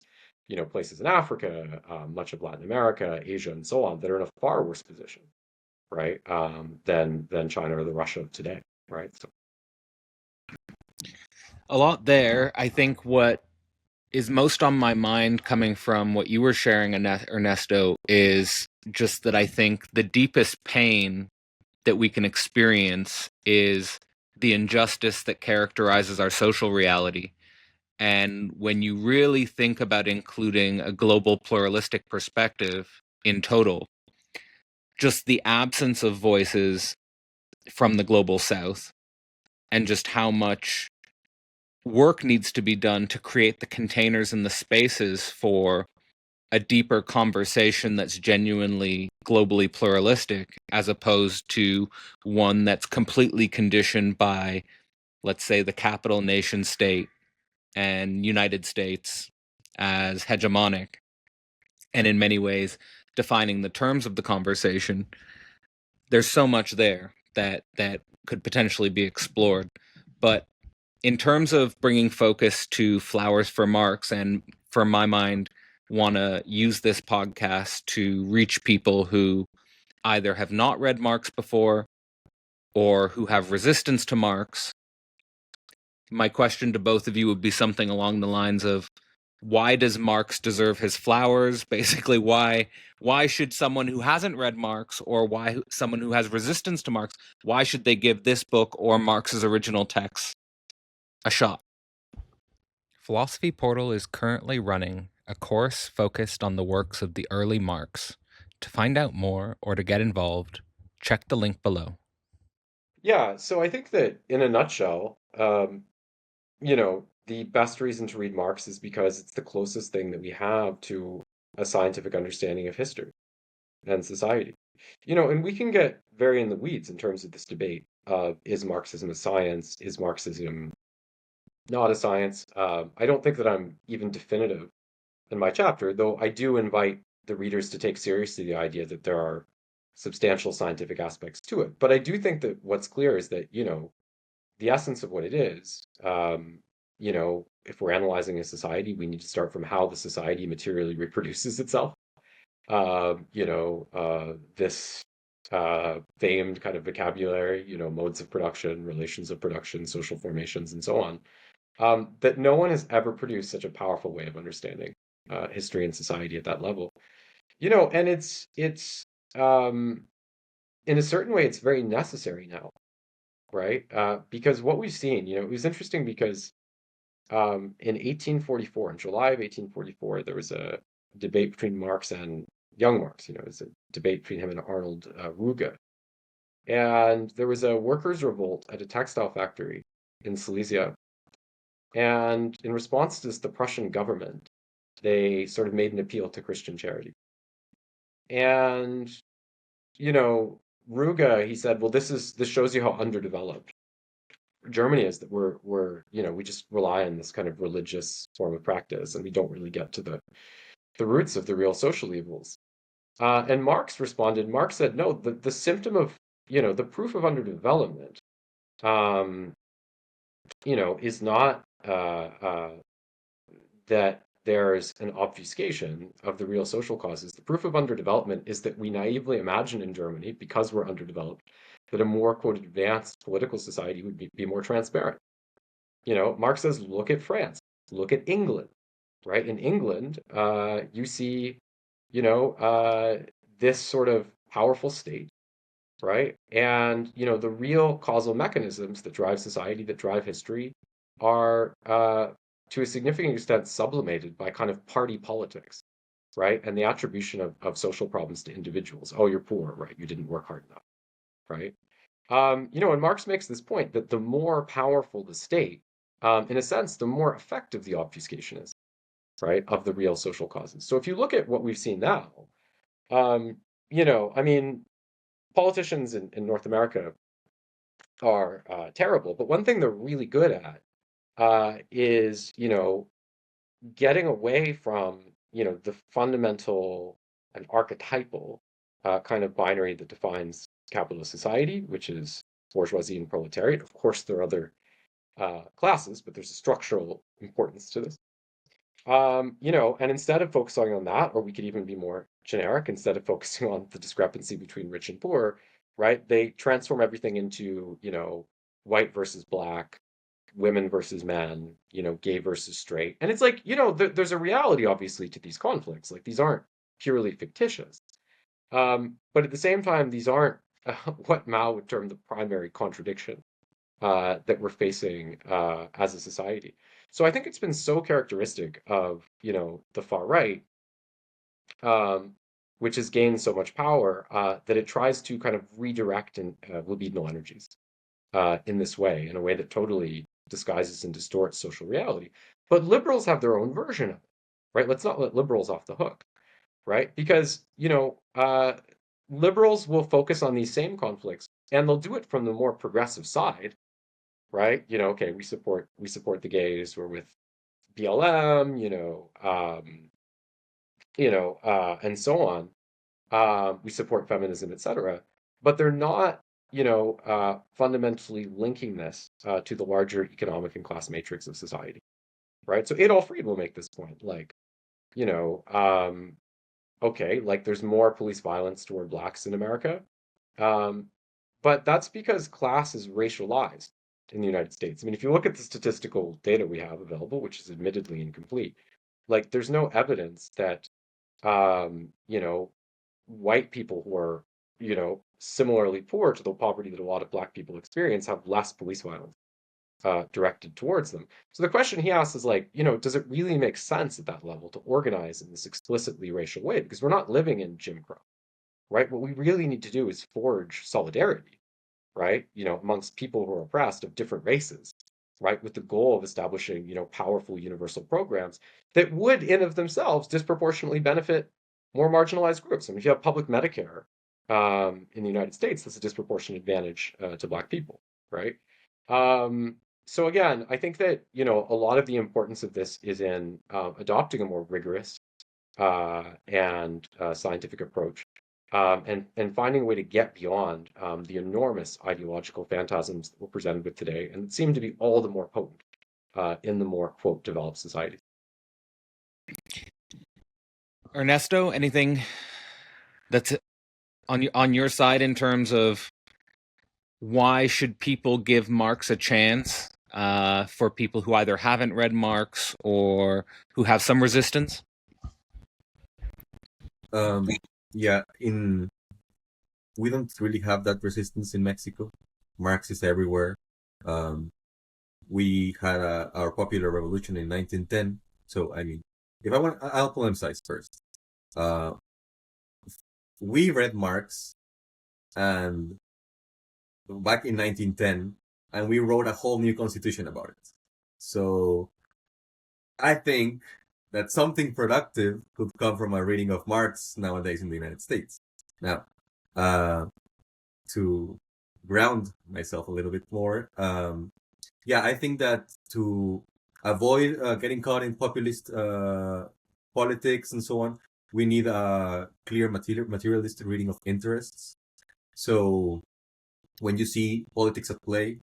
places in Africa, much of Latin America, Asia, and so on that are in a far worse position, right, than China or the Russia of today, right? So A lot there. I think what is most on my mind coming from what you were sharing, Ernesto, is just that I think the deepest pain that we can experience is the injustice that characterizes our social reality. And when you really think about including a global pluralistic perspective in total, just the absence of voices from the global south and just how much work needs to be done to create the containers and the spaces for a deeper conversation that's genuinely globally pluralistic as opposed to one that's completely conditioned by, let's say, the capital nation state and United States as hegemonic, and in many ways defining the terms of the conversation. There's so much there that could potentially be explored. But in terms of bringing focus to Flowers for Marx, and for my mind, want to use this podcast to reach people who either have not read Marx before or who have resistance to Marx, my question to both of you would be something along the lines of, why does Marx deserve his flowers? Basically, why should someone who hasn't read Marx, or why someone who has resistance to Marx, why should they give this book or Marx's original texts a shot? Philosophy Portal is currently running a course focused on the works of the early Marx. To find out more or to get involved, check the link below. yeah, so I think that in a nutshell, the best reason to read Marx is because it's the closest thing that we have to a scientific understanding of history and society. And we can get very in the weeds in terms of this debate of is Marxism a science? Is Marxism not a science? I don't think that I'm even definitive in my chapter, though I do invite the readers to take seriously the idea that there are substantial scientific aspects to it. But I do think that what's clear is that, the essence of what it is, if we're analyzing a society, we need to start from how the society materially reproduces itself. This famed kind of vocabulary, modes of production, relations of production, social formations, and so on, that no one has ever produced such a powerful way of understanding history and society at that level. And it's in a certain way, it's very necessary now, right? Because what we've seen, it was interesting because in 1844, in July of 1844, there was a debate between Marx and young Marx. It was a debate between him and Arnold Ruge. And there was a workers' revolt at a textile factory in Silesia. And in response to this, the Prussian government, they sort of made an appeal to Christian charity. And, Ruge, he said, well, this shows you how underdeveloped Germany is, that we just rely on this kind of religious form of practice, and we don't really get to the roots of the real social evils. And Marx responded. Marx said, no, the symptom of, the proof of underdevelopment, um, is not that there's an obfuscation of the real social causes. The proof of underdevelopment is that we naively imagine in Germany, because we're underdeveloped, that a more, quote, advanced political society would be more transparent. Marx says, look at France, look at England, right? In England, you see, this sort of powerful state, right? And, the real causal mechanisms that drive society, that drive history, are to a significant extent sublimated by kind of party politics, right? And the attribution of social problems to individuals. Oh, you're poor, right? You didn't work hard enough, right? And Marx makes this point that the more powerful the state, in a sense, the more effective the obfuscation is, right, of the real social causes. So if you look at what we've seen now, I mean, politicians in North America are terrible, but one thing they're really good at is, getting away from, the fundamental and archetypal kind of binary that defines capitalist society, which is bourgeoisie and proletariat. Of course, there are other classes, but there's a structural importance to this. And instead of focusing on that, or we could even be more generic, instead of focusing on the discrepancy between rich and poor, right, they transform everything into, white versus black, women versus men, gay versus straight. And it's like, there's a reality, obviously, to these conflicts. Like, these aren't purely fictitious. But at the same time, these aren't what Mao would term the primary contradiction that we're facing as a society. So I think it's been so characteristic of, the far right, um, which has gained so much power, that it tries to kind of redirect libidinal energies in this way, in a way that totally disguises and distorts social reality. But liberals have their own version of it, right? Let's not let liberals off the hook, right? Because, liberals will focus on these same conflicts, and they'll do it from the more progressive side, right? Okay, we support the gays, we're with BLM, and so on. We support feminism, etc. But they're not, fundamentally linking this to the larger economic and class matrix of society, right? So Adolf Fried will make this point, like, you know, um, okay, like there's more police violence toward blacks in America, um, but that's because class is racialized in the United States. I mean, if you look at the statistical data we have available, which is admittedly incomplete, like there's no evidence that you know, white people who are, similarly poor to the poverty that a lot of black people experience have less police violence directed towards them. So the question he asks is like, does it really make sense at that level to organize in this explicitly racial way? Because we're not living in Jim Crow, right? What we really need to do is forge solidarity, right? Amongst people who are oppressed of different races, right? With the goal of establishing, powerful universal programs that would in of themselves disproportionately benefit more marginalized groups. I mean, if you have public Medicare, in the United States, that's a disproportionate advantage to Black people, right? So again, I think that, a lot of the importance of this is in adopting a more rigorous and scientific approach, and finding a way to get beyond the enormous ideological phantasms that we're presented with today, and that seem to be all the more potent in the more, quote, developed societies. Ernesto, anything that's on your side in terms of why should people give Marx a chance for people who either haven't read Marx or who have some resistance? Yeah, we don't really have that resistance in Mexico. Marx is everywhere. We had our popular revolution in 1910. So, I mean, I'll polemize first. We read Marx and back in 1910, and we wrote a whole new constitution about it. So, I think that something productive could come from a reading of Marx nowadays in the United States. Now, to ground myself a little bit more, yeah, I think that to avoid getting caught in populist politics and so on, we need a clear materialistic reading of interests. So when you see politics at play,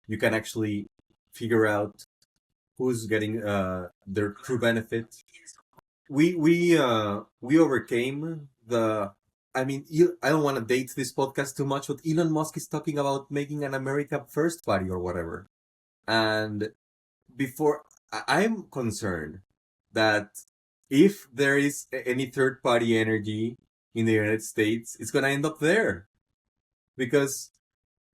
you can actually figure out who's getting their true benefit. We overcame the. I mean, I don't want to date this podcast too much, but Elon Musk is talking about making an America First party or whatever. And before, I'm concerned that if there is any third party energy in the United States, it's going to end up there. Because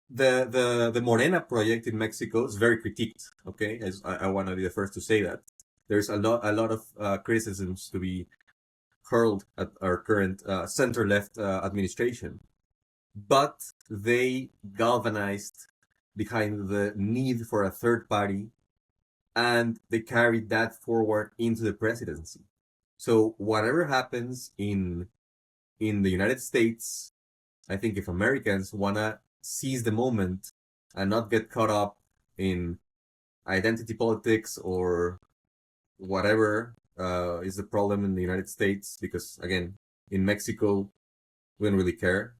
the Morena project in Mexico is very critiqued. Okay, as I want to be the first to say that there's a lot of criticisms to be hurled at our current center left administration, but they galvanized behind the need for a third party, and they carried that forward into the presidency. So whatever happens in the United States, I think if Americans wanna seize the moment and not get caught up in identity politics or whatever is the problem in the United States, because again, in Mexico, we don't really care.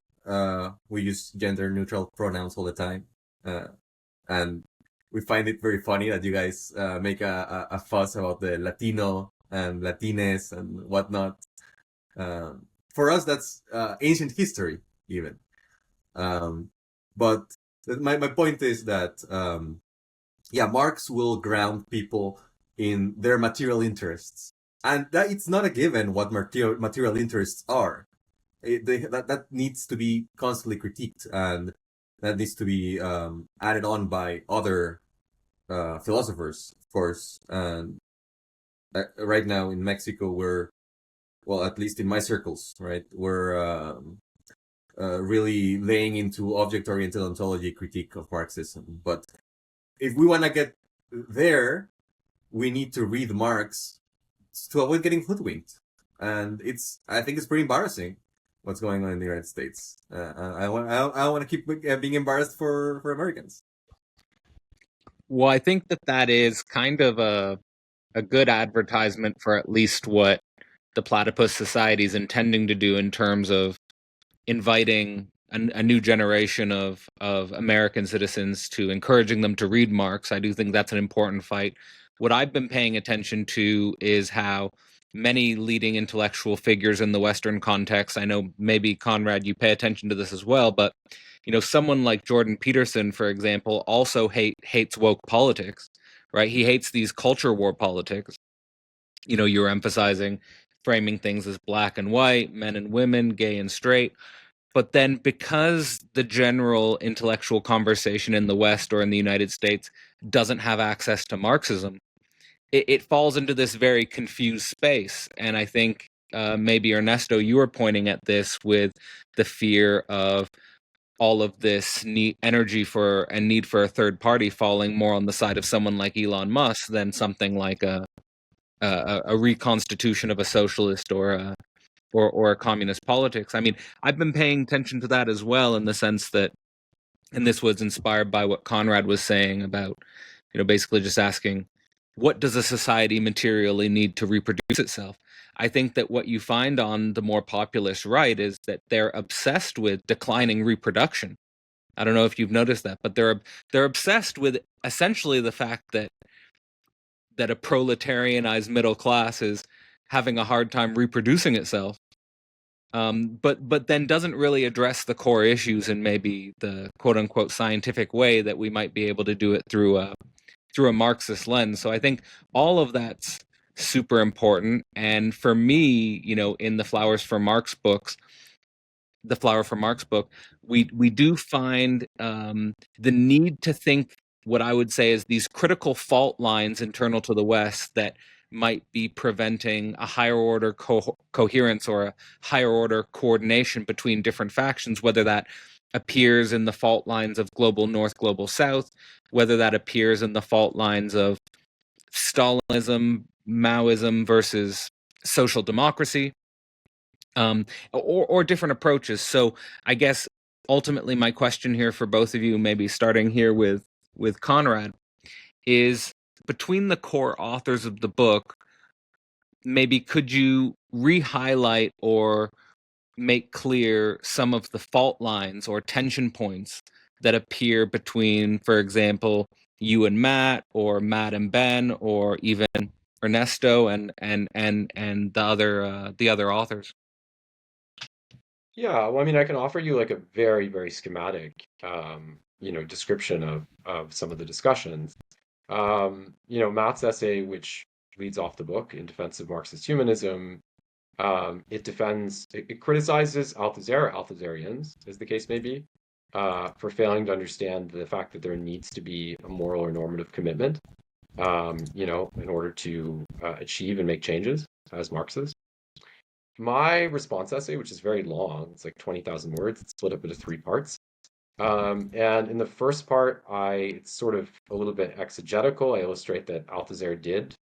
We use gender neutral pronouns all the time. And we find it very funny that you guys make a fuss about the Latino and Latines and whatnot. For us, that's ancient history, even. But my point is that, yeah, Marx will ground people in their material interests. And that it's not a given what material interests are. That needs to be constantly critiqued, and that needs to be added on by other philosophers, of course. And right now in Mexico, well, at least in my circles, right, we're really laying into object-oriented ontology critique of Marxism. But if we want to get there, we need to read Marx to avoid getting hoodwinked. And I think it's pretty embarrassing what's going on in the United States. I want to keep being embarrassed for Americans. Well, I think that is kind of a good advertisement for at least what the Platypus Society is intending to do in terms of inviting a new generation of American citizens, to encouraging them to read Marx. I do think that's an important fight. What I've been paying attention to is how many leading intellectual figures in the Western context, I know maybe Conrad, you pay attention to this as well, but someone like Jordan Peterson, for example, also hates woke politics, right? He hates these culture war politics. You're emphasizing framing things as black and white, men and women, gay and straight. But then, because the general intellectual conversation in the West or in the United States doesn't have access to Marxism, it falls into this very confused space. And I think maybe, Ernesto, you were pointing at this with the fear of all of this energy for and need for a third party falling more on the side of someone like Elon Musk than something like a reconstitution of a socialist or or a communist politics. I mean, I've been paying attention to that as well, in the sense that, and this was inspired by what Conrad was saying about, basically just asking, what does a society materially need to reproduce itself? I think that what you find on the more populist right is that they're obsessed with declining reproduction. I don't know if you've noticed that, but they're obsessed with essentially the fact that a proletarianized middle class is having a hard time reproducing itself, but then doesn't really address the core issues in maybe the quote unquote scientific way that we might be able to do it through a Marxist lens. So I think all of that's super important. And for me, in the Flower for Marx book, we do find the need to think what I would say is these critical fault lines internal to the West that might be preventing a higher order coherence or a higher order coordination between different factions, whether that appears in the fault lines of global North, global South, whether that appears in the fault lines of Stalinism, Maoism versus social democracy, or different approaches. So I guess ultimately my question here for both of you, maybe starting here with Conrad, is between the core authors of the book, maybe could you re-highlight or make clear some of the fault lines or tension points that appear between, for example, you and Matt, or Matt and Ben, or even Ernesto and the other authors? Yeah, well, I mean, I can offer you like a very, very schematic, description of some of the discussions. Matt's essay, which leads off the book in defense of Marxist humanism, it criticizes Althuserians, as the case may be, for failing to understand the fact that there needs to be a moral or normative commitment, in order to achieve and make changes as Marxists. My response essay, which is very long, it's like 20,000 words, it's split up into three parts. And in the first part, it's sort of a little bit exegetical. I illustrate that Althusser did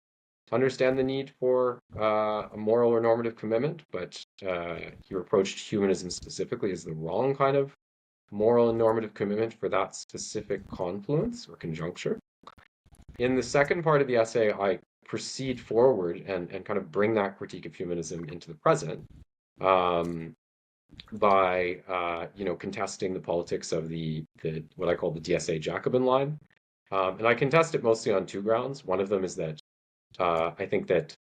understand the need for a moral or normative commitment, but he approached humanism specifically as the wrong kind of moral and normative commitment for that specific confluence or conjuncture. In the second part of the essay, I proceed forward and kind of bring that critique of humanism into the present, um, by contesting the politics of the what I call the DSA Jacobin line. And I contest it mostly on two grounds. One of them is that I think that,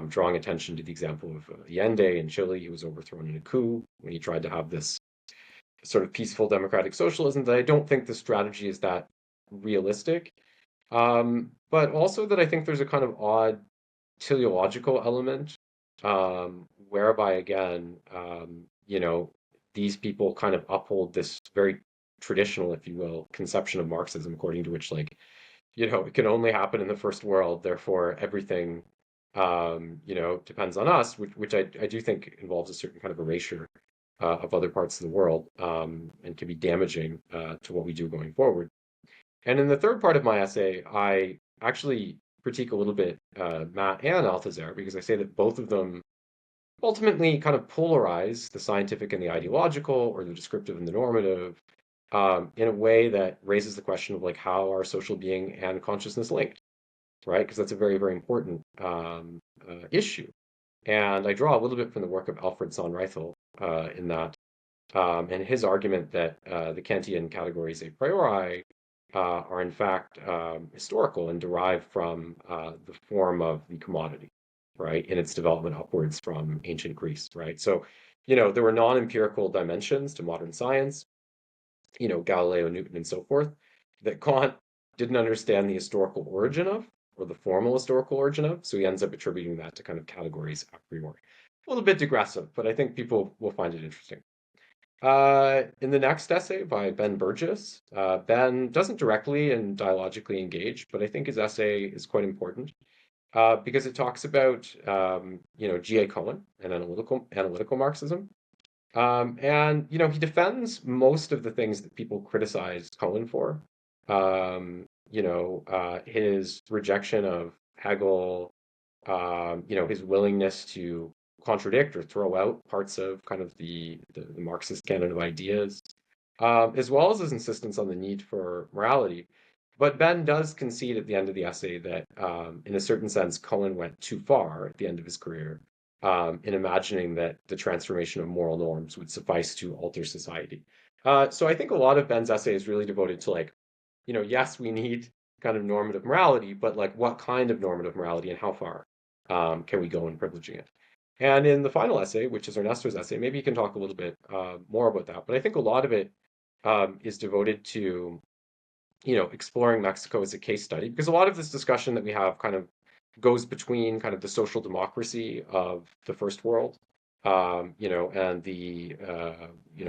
drawing attention to the example of Allende in Chile, he was overthrown in a coup when he tried to have this sort of peaceful democratic socialism, that I don't think the strategy is that realistic. But also that I think there's a kind of odd teleological element, whereby again, these people kind of uphold this very traditional, if you will, conception of Marxism, according to which, like, it can only happen in the first world, therefore everything, depends on us, which I do think involves a certain kind of erasure of other parts of the world, and can be damaging to what we do going forward. And in the third part of my essay, I actually critique a little bit Matt and Althusser, because I say that both of them ultimately kind of polarize the scientific and the ideological, or the descriptive and the normative, in a way that raises the question of, like, how are social being and consciousness linked, right? Because that's a very, very important issue. And I draw a little bit from the work of Alfred Sohn-Reichel in that, and his argument that the Kantian categories a priori are in fact historical and derived from the form of the commodity, right, in its development upwards from ancient Greece, right? So, there were non-empirical dimensions to modern science, Galileo, Newton, and so forth, that Kant didn't understand the historical origin of, or the formal historical origin of, so he ends up attributing that to kind of categories a priori. A little bit digressive, but I think people will find it interesting. In the next essay by Ben Burgess, Ben doesn't directly and dialogically engage, but I think his essay is quite important because it talks about G.A. Cohen and analytical Marxism. And he defends most of the things that people criticize Cohen for. His rejection of Hegel, his willingness to contradict or throw out parts of kind of the Marxist canon of ideas, as well as his insistence on the need for morality. But Ben does concede at the end of the essay that, in a certain sense, Cohen went too far at the end of his career, in imagining that the transformation of moral norms would suffice to alter society. So I think a lot of Ben's essay is really devoted to like, yes, we need kind of normative morality, but like what kind of normative morality and how far can we go in privileging it? And in the final essay, which is Ernesto's essay, maybe you can talk a little bit more about that. But I think a lot of it is devoted to, exploring Mexico as a case study, because a lot of this discussion that we have kind of goes between kind of the social democracy of the first world, and the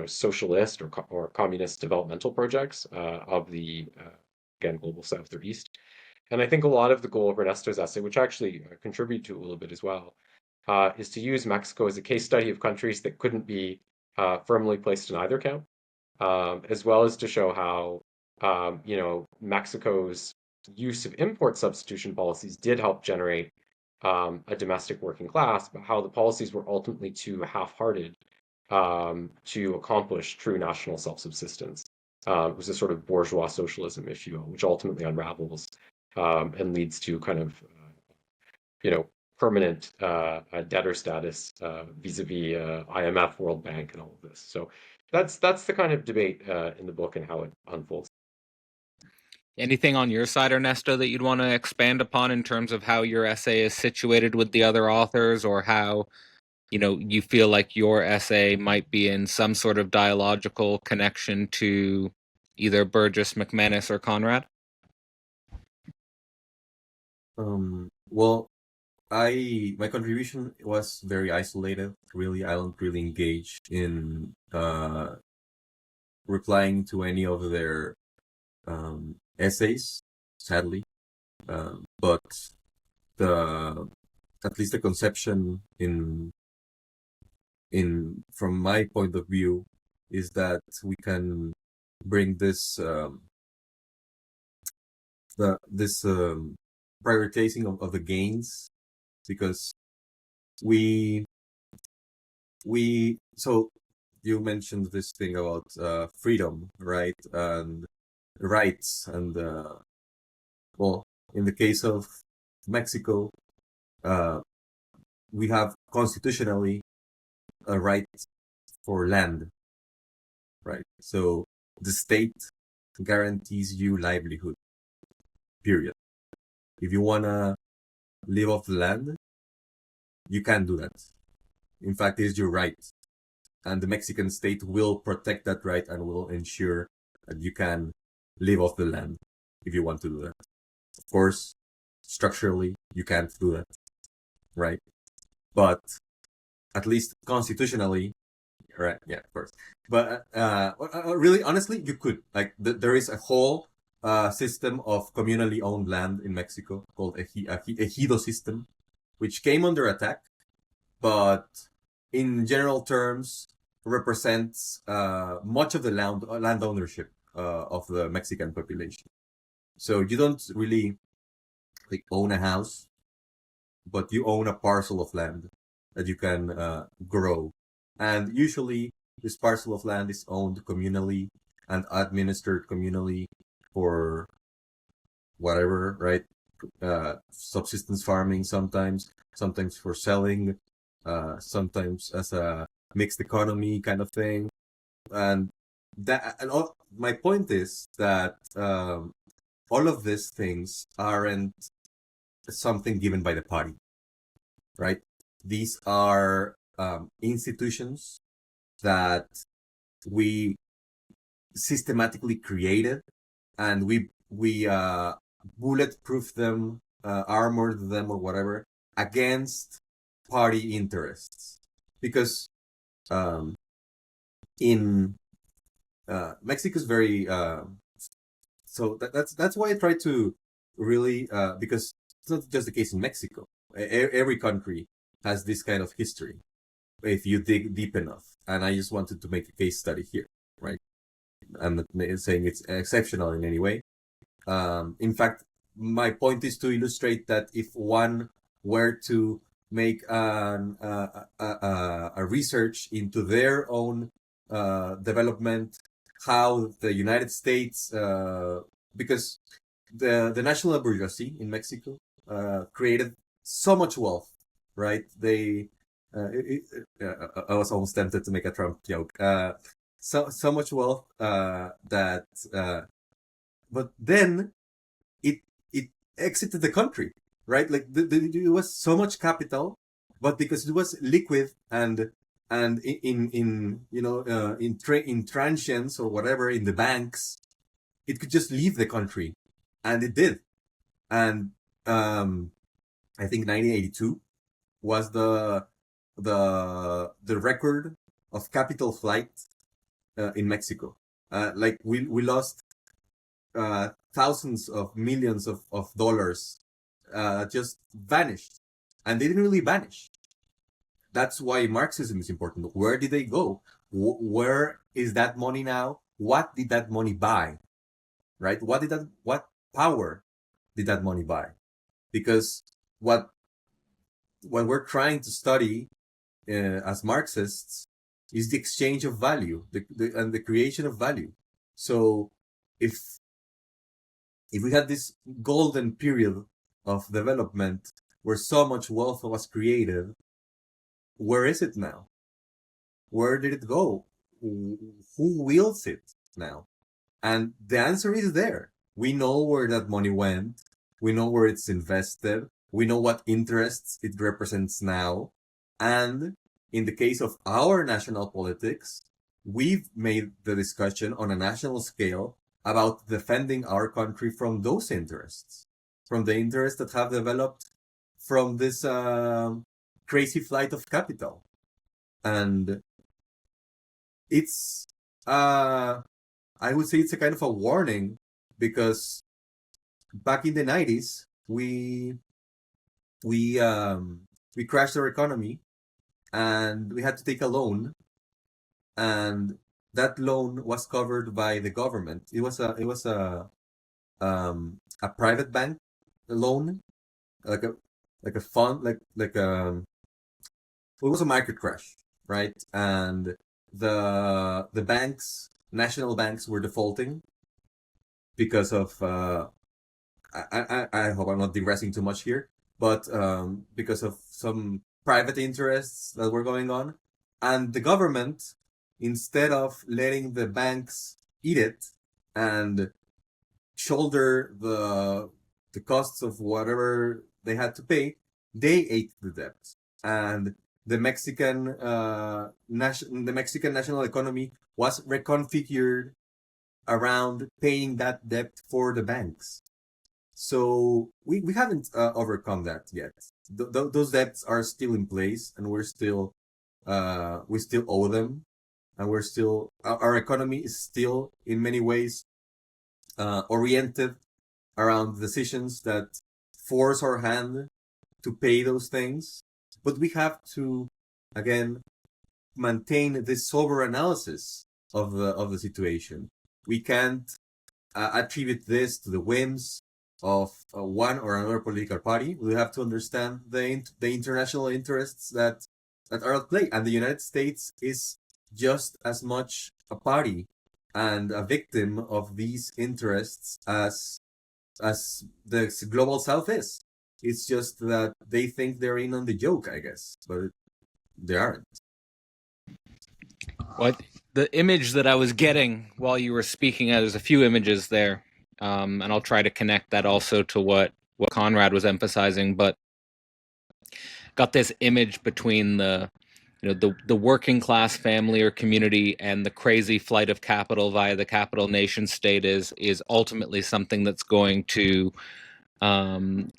socialist or communist developmental projects of the again global south or east. And I think a lot of the goal of Ernesto's essay, which I actually contribute to a little bit as well, is to use Mexico as a case study of countries that couldn't be firmly placed in either camp, as well as to show how Mexico's use of import substitution policies did help generate a domestic working class, but how the policies were ultimately too half-hearted to accomplish true national self-subsistence. It was a sort of bourgeois socialism, if you will, which ultimately unravels and leads to kind of, permanent debtor status vis-a-vis IMF, World Bank, and all of this. So that's the kind of debate in the book and how it unfolds. Anything on your side, Ernesto, that you'd want to expand upon in terms of how your essay is situated with the other authors, or how, you feel like your essay might be in some sort of dialogical connection to either Burgess, McManus, or Conrad? Well, my contribution was very isolated. Really, I don't really engage in replying to any of their essays, sadly. But at least the conception in from my point of view is that we can bring this prioritizing of the gains, because we so you mentioned this thing about freedom, right, and rights, and well, in the case of Mexico, we have constitutionally a right for land, right? So the state guarantees you livelihood, period. If you wanna live off the land, you can do that. In fact, it is your right. And the Mexican state will protect that right and will ensure that you can live off the land if you want to do that. Of course, structurally, you can't do that, right? But at least constitutionally, right? Yeah, of course. But really, honestly, you could. Like, there is a whole system of communally owned land in Mexico called ejido system, which came under attack, but in general terms represents much of the land ownership of the Mexican population. So you don't really like own a house, but you own a parcel of land that you can grow. And usually this parcel of land is owned communally and administered communally for whatever, right? Subsistence farming sometimes for selling, sometimes as a mixed economy kind of thing. And my point is that all of these things aren't something given by the party, right? These are institutions that we systematically created, and we bulletproof them, armored them, or whatever, against party interests. Because in Mexico is very so that's why I try to really because it's not just the case in Mexico. Every country has this kind of history if you dig deep enough. And I just wanted to make a case study here, right? I'm not saying it's exceptional in any way. In fact, my point is to illustrate that if one were to make a research into their own development, how the United States, because the national bourgeoisie in Mexico created so much wealth, right? I was almost tempted to make a Trump joke. So much wealth that, but then it exited the country, right? Like it was so much capital, but because it was liquid and in in transients or whatever in the banks, it could just leave the country, and it did. And I think 1982 was the record of capital flight in Mexico. Like we lost thousands of millions of dollars, just vanished, and they didn't really vanish. That's why Marxism is important. Where did they go? Where is that money now? What did that money buy? Right? What power did that money buy? Because when we're trying to study as Marxists is the exchange of value, and the creation of value. So if we had this golden period of development where so much wealth was created, where is it now? Where did it go? Who wields it now? And the answer is there. We know where that money went. We know where it's invested. We know what interests it represents now. And in the case of our national politics, we've made the discussion on a national scale about defending our country from those interests, from the interests that have developed from this crazy flight of capital. And it's, I would say it's a kind of a warning, because back in the 90s, we crashed our economy, and we had to take a loan, and that loan was covered by the government. It was a private bank loan, like a fund, it was a market crash, right? And the banks, national banks, were defaulting because of I hope I'm not digressing too much here, but because of some private interests that were going on, and the government, instead of letting the banks eat it and shoulder the costs of whatever they had to pay, they ate the debt. And the Mexican national economy was reconfigured around paying that debt for the banks. So we haven't overcome that yet. Those debts are still in place, and we still owe them, and we're still, our economy is still in many ways oriented around decisions that force our hand to pay those things. But we have to, again, maintain this sober analysis of the situation. We can't attribute this to the whims of one or another political party. We have to understand the international interests that are at play, and the United States is just as much a party and a victim of these interests as the global South is. It's just that they think they're in on the joke, I guess, but they aren't. Well, the image that I was getting while you were speaking, there's a few images there, and I'll try to connect that also to what Conrad was emphasizing. But got this image between the working class family or community and the crazy flight of capital via the capital nation state is ultimately something that's going to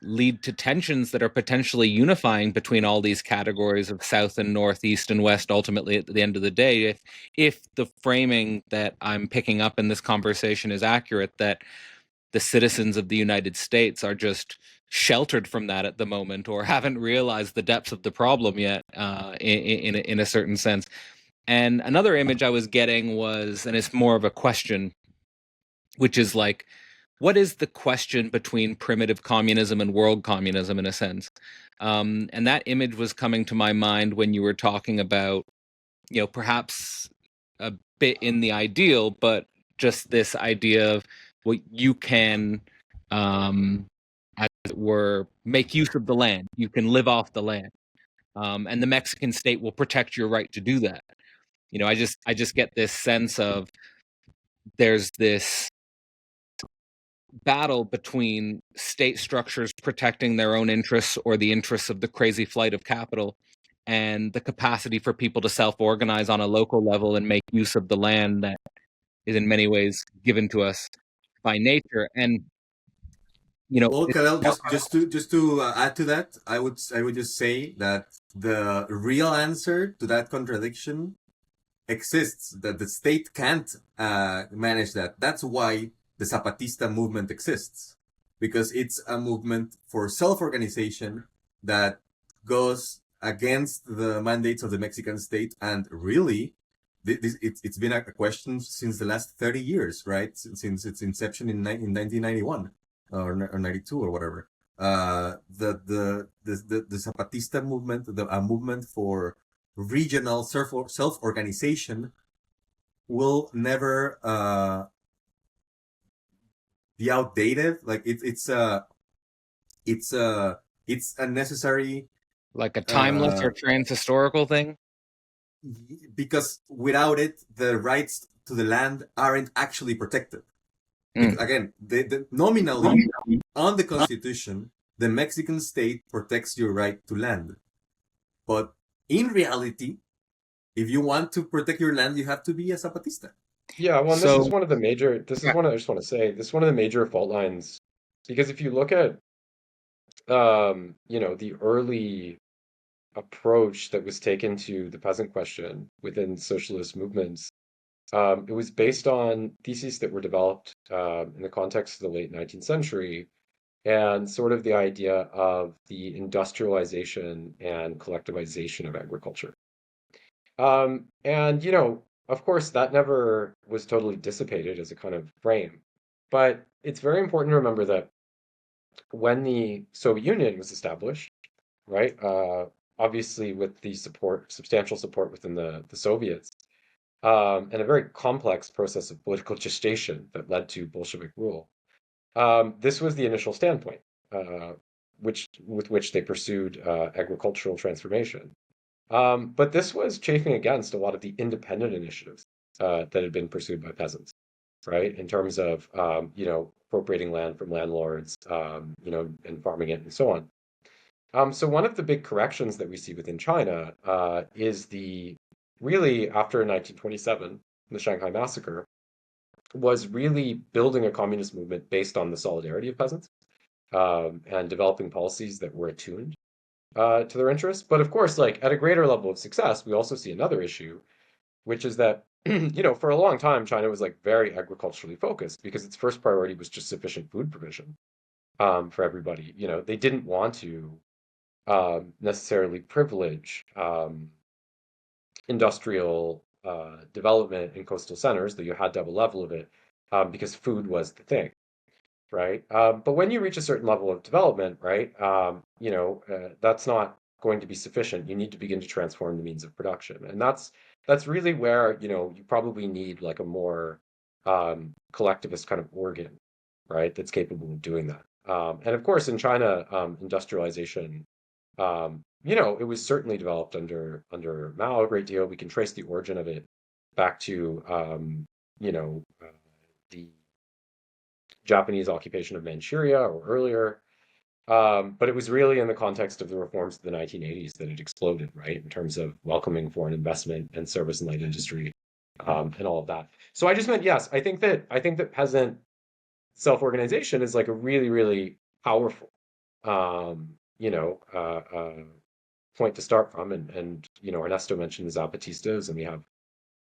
lead to tensions that are potentially unifying between all these categories of South and North, East and West. Ultimately, at the end of the day, if the framing that I'm picking up in this conversation is accurate, that the citizens of the United States are just sheltered from that at the moment, or haven't realized the depths of the problem yet, in a certain sense. And another image I was getting was, and it's more of a question, which is like, what is the question between primitive communism and world communism, in a sense? And that image was coming to my mind when you were talking about, perhaps a bit in the ideal, but just this idea of what you can, as it were, make use of the land. You can live off the land, and the Mexican state will protect your right to do that. I just get this sense of there's this battle between state structures protecting their own interests or the interests of the crazy flight of capital, and the capacity for people to self-organize on a local level and make use of the land that is in many ways given to us by nature. And Well, Kalel, just to add to that, I would just say that the real answer to that contradiction exists. That the state can't manage that. That's why the Zapatista movement exists, because it's a movement for self-organization that goes against the mandates of the Mexican state. And really, it's been a question since the last 30 years, right? Since its inception in 1991 or 92 or whatever. The Zapatista movement, a movement for regional self-organization, will never be outdated. Like it's a necessary, like a timeless or trans-historical thing. because without it, the rights to the land aren't actually protected. Because, again, nominally on the Constitution, the Mexican state protects your right to land, but in reality, if you want to protect your land, you have to be a Zapatista. Yeah, well, and this So is one of the major, this is one I just want to say, this is one of the major fault lines, because if you look at, the early approach that was taken to the peasant question within socialist movements, it was based on theses that were developed in the context of the late 19th century, and sort of the idea of the industrialization and collectivization of agriculture. And, of course, that never was totally dissipated as a kind of frame. But it's very important to remember that when the Soviet Union was established, right, obviously with the substantial support within the Soviets, and a very complex process of political gestation that led to Bolshevik rule. This was the initial standpoint, uh, with which they pursued agricultural transformation. But this was chafing against a lot of the independent initiatives that had been pursued by peasants, right? In terms of, appropriating land from landlords, and farming it and so on. So one of the big corrections that we see within China is really after 1927, the Shanghai Massacre, was really building a communist movement based on the solidarity of peasants, and developing policies that were attuned to their interests. But of course, like at a greater level of success, we also see another issue, which is that, for a long time, China was like very agriculturally focused because its first priority was just sufficient food provision for everybody. They didn't want to necessarily privilege industrial development in coastal centers, though you had to have a level of it, because food was the thing, right? But when you reach a certain level of development, right, that's not going to be sufficient. You need to begin to transform the means of production, and that's really where you probably need like a more collectivist kind of organ, right, that's capable of doing that. And of course, in China, industrialization, it was certainly developed under Mao a great deal. We can trace the origin of it back to the Japanese occupation of Manchuria or earlier. But it was really in the context of the reforms of the 1980s that it exploded, right, in terms of welcoming foreign investment and service and light industry, and all of that. So I just meant, yes, I think that peasant self-organization is like a really, really powerful, um, you know, uh, uh, point to start from. And Ernesto mentioned the Zapatistas, and we have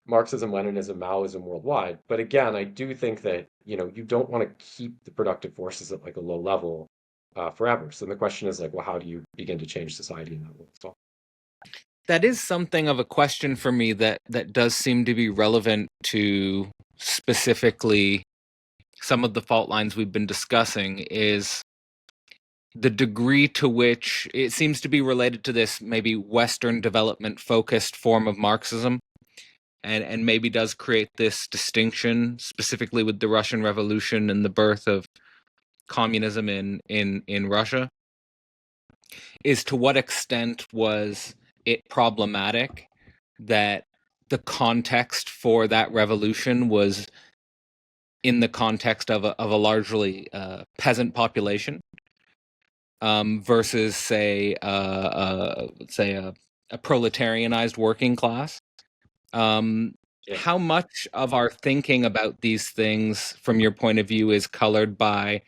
Marxism, Leninism, Maoism worldwide. But again, I do think that, you don't want to keep the productive forces at like a low level forever. So the question is like, well, how do you begin to change society in that world as well? that is something of a question for me that does seem to be relevant to specifically some of the fault lines we've been discussing. Is the degree to which it seems to be related to this maybe Western development focused form of Marxism, and maybe does create this distinction specifically with the Russian Revolution and the birth of communism in Russia, is to what extent was it problematic that the context for that revolution was in the context of a largely peasant population, versus say a proletarianized working class. Yeah. How much of our thinking about these things, from your point of view, is colored by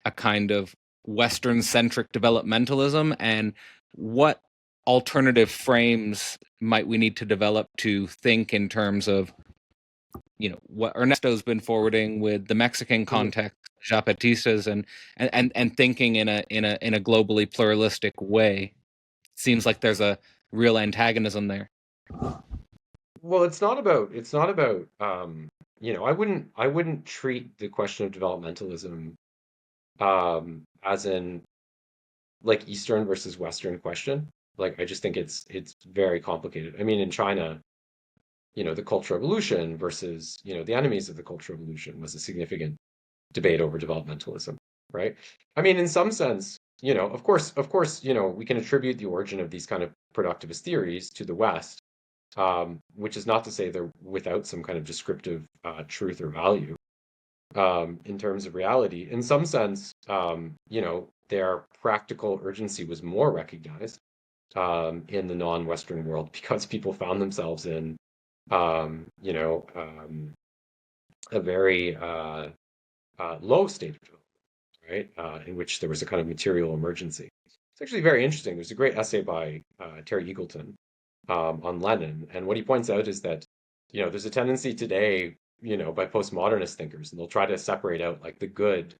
a kind of Western centric developmentalism, and what alternative frames might we need to develop to think in terms of, what Ernesto's been forwarding with the Mexican Mhm. context, Zapatistas, and thinking in a globally pluralistic way? Seems like there's a real antagonism there. Well, it's not about I wouldn't treat the question of developmentalism as in like Eastern versus Western question. Like I just think it's very complicated. I mean, in China, the Cultural Revolution versus, the enemies of the Cultural Revolution was a significant debate over developmentalism, right? I mean, in some sense, of course, we can attribute the origin of these kind of productivist theories to the West, which is not to say they're without some kind of descriptive truth or value in terms of reality. In some sense, their practical urgency was more recognized in the non-Western world because people found themselves in, a very low state of development, right? In which there was a kind of material emergency. It's actually very interesting. There's a great essay by Terry Eagleton on Lenin, and what he points out is that there's a tendency today, by postmodernist thinkers, and they'll try to separate out like the good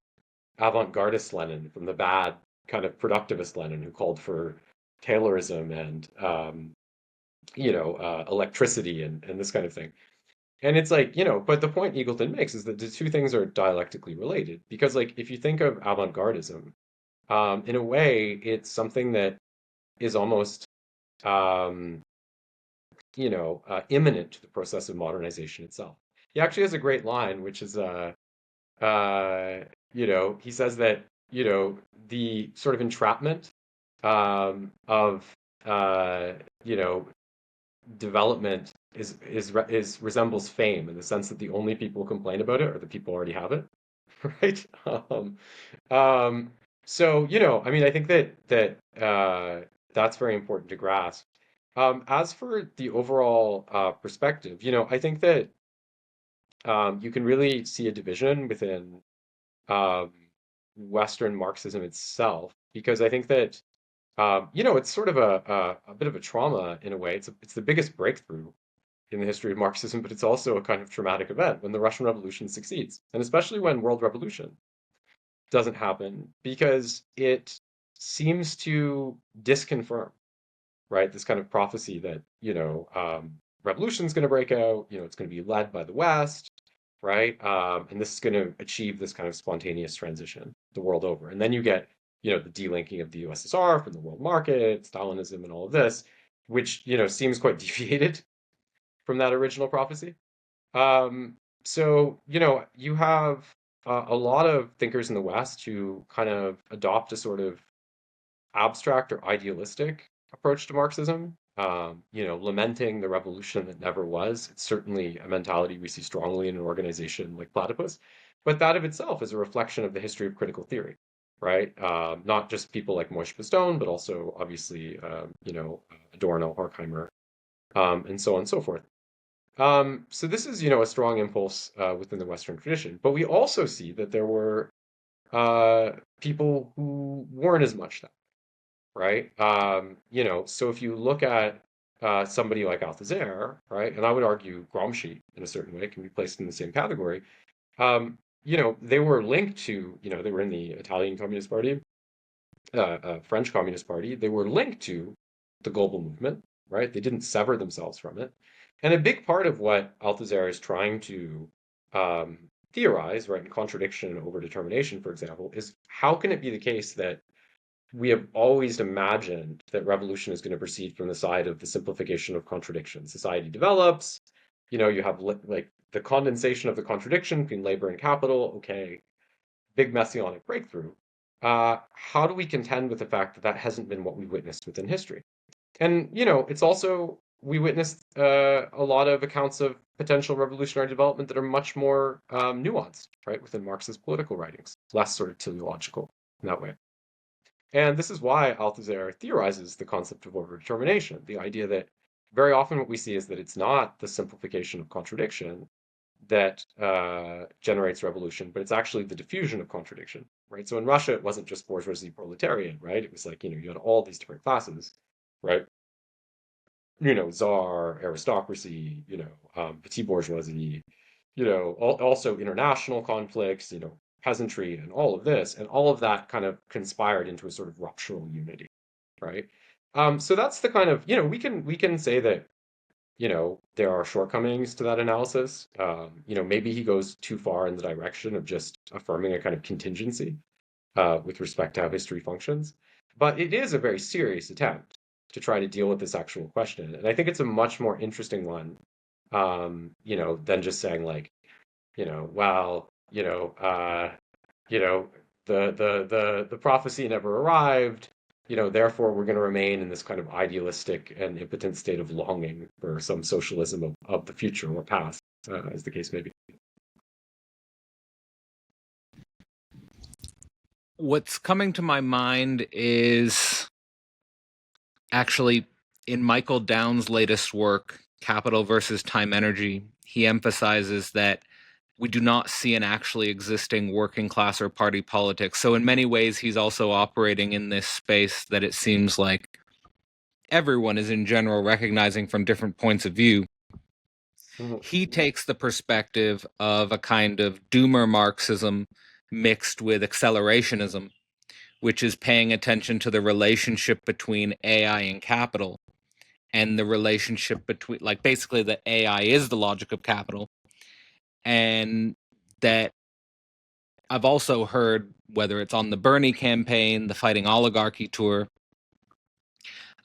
avant-gardist Lenin from the bad kind of productivist Lenin who called for Taylorism and electricity and this kind of thing. And it's like, but the point Eagleton makes is that the two things are dialectically related because, like, if you think of avant-gardism, in a way, it's something that is almost, um, imminent to the process of modernization itself. He actually has a great line, which is, he says that, the sort of entrapment of, uh, you know, development is resembles fame in the sense that the only people who complain about it are the people who already have it, right? Um, so I mean, I think that's very important to grasp. As for the overall perspective, I think that you can really see a division within um, Western Marxism itself, because I think that it's sort of a bit of a trauma in a way. It's the biggest breakthrough in the history of Marxism, but it's also a kind of traumatic event when the Russian Revolution succeeds, and especially when World Revolution doesn't happen, because it seems to disconfirm, right, this kind of prophecy that revolution's going to break out. It's going to be led by the West, right? And this is going to achieve this kind of spontaneous transition the world over. And then you get, the delinking of the USSR from the world market, Stalinism, and all of this, which, seems quite deviated from that original prophecy. So, you have a lot of thinkers in the West who kind of adopt a sort of abstract or idealistic approach to Marxism, lamenting the revolution that never was. It's certainly a mentality we see strongly in an organization like Platypus, but that of itself is a reflection of the history of critical theory, right? Not just people like Moishe Pistone, but also obviously, Adorno, Horkheimer, and so on and so forth. So this is, a strong impulse within the Western tradition, but we also see that there were people who weren't as much that, right? So if you look at somebody like Althusser, right, and I would argue Gramsci in a certain way can be placed in the same category. They were linked to, they were in the Italian Communist Party, French Communist Party. They were linked to the global movement, right? They didn't sever themselves from it. And a big part of what Althusser is trying to um, theorize, right, in contradiction and overdetermination, for example, is how can it be the case that we have always imagined that revolution is going to proceed from the side of the simplification of contradiction. Society develops, you have like the condensation of the contradiction between labor and capital. Okay, big messianic breakthrough. How do we contend with the fact that that hasn't been what we witnessed within history? And, it's also, we witnessed a lot of accounts of potential revolutionary development that are much more nuanced, right, within Marx's political writings, less sort of teleological in that way. And this is why Althusser theorizes the concept of over-determination, the idea that very often what we see is that it's not the simplification of contradiction that generates revolution, but it's actually the diffusion of contradiction, right? So in Russia, it wasn't just bourgeoisie proletarian, right? It was like, you had all these different classes, right? Czar, aristocracy, petit bourgeoisie, also international conflicts, peasantry and all of this, and all of that kind of conspired into a sort of ruptural unity, right? So that's the kind of, we can say that, there are shortcomings to that analysis. Maybe he goes too far in the direction of just affirming a kind of contingency with respect to how history functions. But it is a very serious attempt to try to deal with this actual question. And I think it's a much more interesting one, than just saying like, well, the prophecy never arrived, therefore we're going to remain in this kind of idealistic and impotent state of longing for some socialism of the future or past, as the case may be. What's coming to my mind is actually in Michael Downs' latest work, Capital versus Time Energy. He emphasizes that we do not see an actually existing working class or party politics. So in many ways, he's also operating in this space that it seems like everyone is in general recognizing from different points of view. Mhm. He takes the perspective of a kind of doomer Marxism mixed with accelerationism, which is paying attention to the relationship between AI and capital and the relationship between, like, basically that AI is the logic of capital. And that I've also heard, whether it's on the Bernie campaign, the Fighting Oligarchy tour,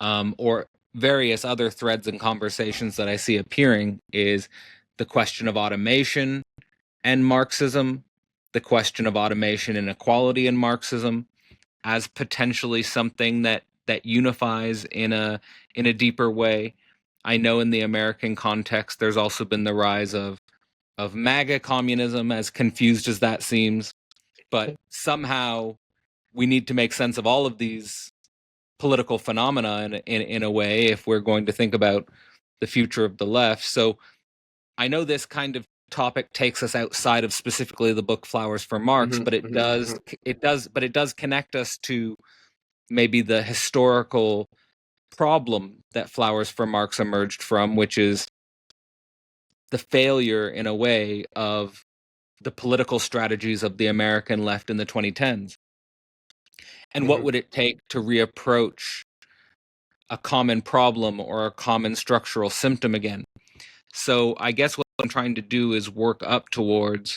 or various other threads and conversations that I see appearing, is the question of automation and Marxism, the question of automation and equality in Marxism, as potentially something that unifies in a deeper way. I know in the American context, there's also been the rise of MAGA communism, as confused as that seems, but somehow we need to make sense of all of these political phenomena in a way if we're going to think about the future of the left. So I know this kind of topic takes us outside of specifically the book Flowers for Marx, Mhm, but mhm, mhm. it does connect us to maybe the historical problem that Flowers for Marx emerged from, which is the failure in a way of the political strategies of the American left in the 2010s. And what Mhm. would it take to reapproach a common problem or a common structural symptom again? So I guess what I'm trying to do is work up towards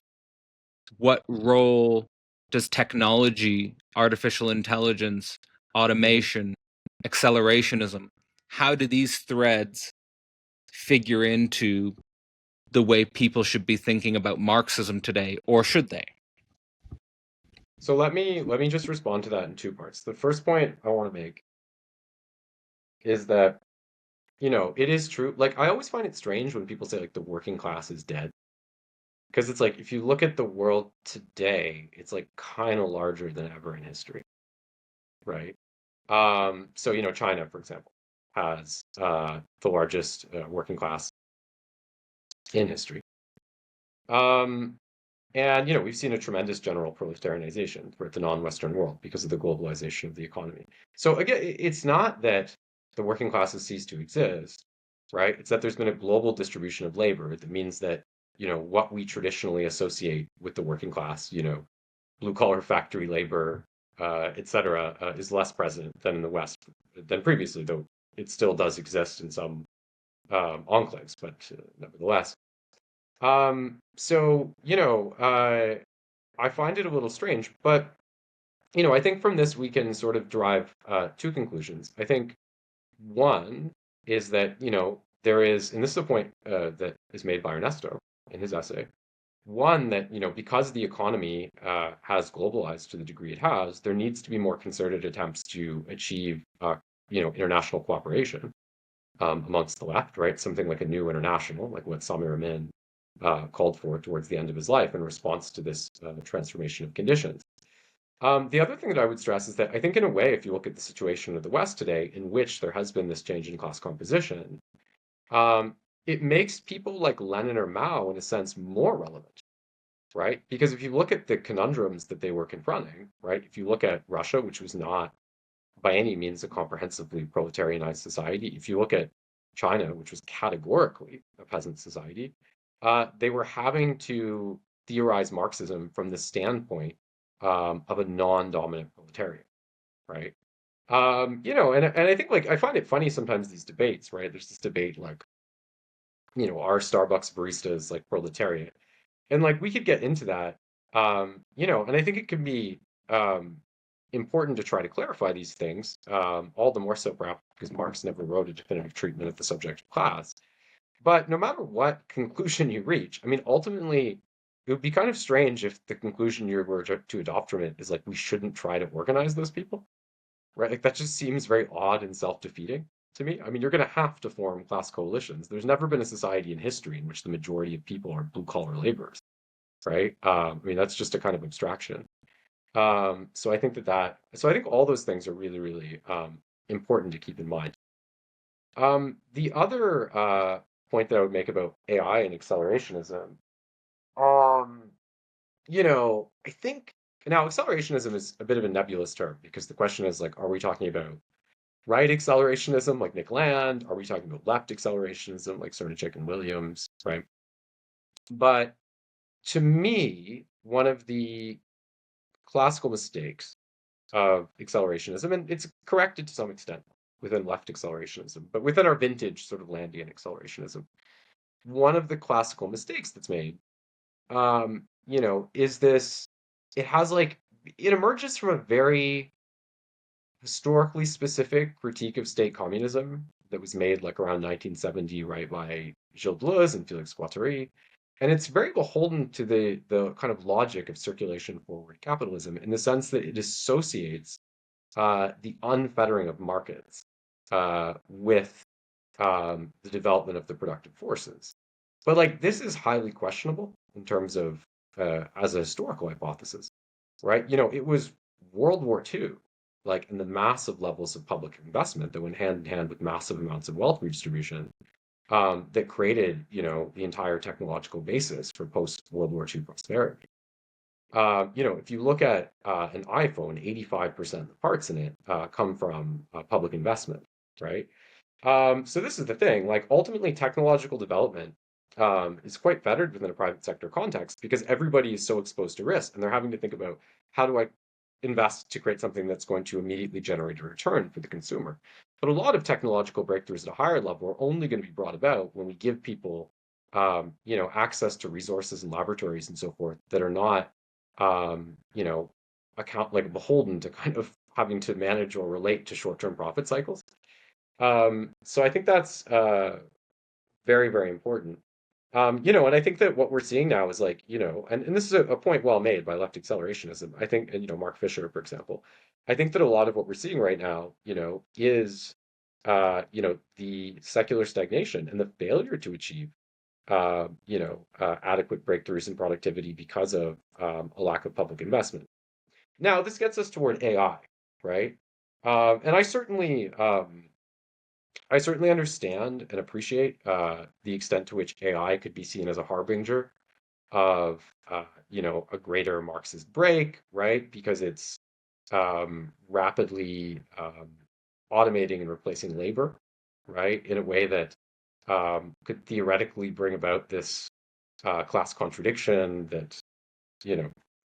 what role does technology, artificial intelligence, Mhm. automation, accelerationism, how do these threads figure into the way people should be thinking about Marxism today, or should they? So let me just respond to that in two parts. The first point I want to make is that, it is true. Like I always find it strange when people say like the working class is dead. Because it's like if you look at the world today, it's like kind of larger than ever in history, right? So China, for example, has the largest working class in history. Um, And we've seen a tremendous general proletarianization throughout the non-Western world because of the globalization of the economy. So again, it's not that the working classes cease to exist, right? It's that there's been a global distribution of labor that means that, what we traditionally associate with the working class, blue collar factory labor, et cetera, is less present than in the West than previously, though it still does exist in some enclaves, but nevertheless. So, I find it a little strange, but I think from this we can sort of derive two conclusions. I think one is that, there is, and this is a point that is made by Ernesto in his essay. One, that, because the economy has globalized to the degree it has, there needs to be more concerted attempts to achieve, international cooperation amongst the left, right? Something like a new international, like what Samir Amin called for towards the end of his life in response to this transformation of conditions. The other thing that I would stress is that I think, in a way, if you look at the situation of the West today, in which there has been this change in class composition, um, it makes people like Lenin or Mao, in a sense, more relevant, right? Because if you look at the conundrums that they were confronting, right? If you look at Russia, which was not by any means a comprehensively proletarianized society, if you look at China, which was categorically a peasant society, they were having to theorize Marxism from the standpoint of a non-dominant proletariat, right? And I think, like, I find it funny sometimes, these debates, right? There's this debate like, are Starbucks baristas like proletariat? And like we could get into that, and I think it can be um, important to try to clarify these things, all the more so perhaps because Marx never wrote a definitive treatment of the subject of class. But no matter what conclusion you reach, I mean, ultimately, it would be kind of strange if the conclusion you were to adopt from it is like we shouldn't try to organize those people, right? Like that just seems very odd and self-defeating to me. I mean, you're going to have to form class coalitions. There's never been a society in history in which the majority of people are blue-collar laborers, right? I mean, that's just a kind of abstraction. So I think all those things are really, really important to keep in mind. The other point that I would make about AI and accelerationism, um, I think now accelerationism is a bit of a nebulous term because the question is like, are we talking about right accelerationism like Nick Land? Are we talking about left accelerationism like Sernacek and Williams, right? But to me, one of the classical mistakes of accelerationism, and it's corrected to some extent within left accelerationism, but within our vintage sort of Landian accelerationism, one of the classical mistakes that's made, is this, it has like, it emerges from a very historically specific critique of state communism that was made like around 1970, right, by Gilles Deleuze and Félix Guattari. And it's very beholden to the kind of logic of circulation forward capitalism in the sense that it associates the unfettering of markets with the development of the productive forces. But like this is highly questionable in terms of as a historical hypothesis, right? It was World War II, like, and the massive levels of public investment that went hand in hand with massive amounts of wealth redistribution that created, the entire technological basis for post-World War II prosperity. If you look at an iPhone, 85% of the parts in it come from public investment, right? So this is the thing, like ultimately technological development is quite fettered within a private sector context because everybody is so exposed to risk and they're having to think about how do I invest to create something that's going to immediately generate a return for the consumer. But a lot of technological breakthroughs at a higher level are only going to be brought about when we give people, access to resources and laboratories and so forth that are not, um, you know, account like beholden to kind of having to manage or relate to short-term profit cycles. So I think that's very, very important. And I think that what we're seeing now is like, and this is a point well made by left accelerationism. I think, and Mark Fisher, for example, I think that a lot of what we're seeing right now, is the secular stagnation and the failure to achieve adequate breakthroughs in productivity because of a lack of public investment. Now, this gets us toward AI, right? And I certainly understand and appreciate the extent to which AI could be seen as a harbinger of, a greater Marxist break, right? Because it's rapidly automating and replacing labor, right? In a way that could theoretically bring about this class contradiction that, you know,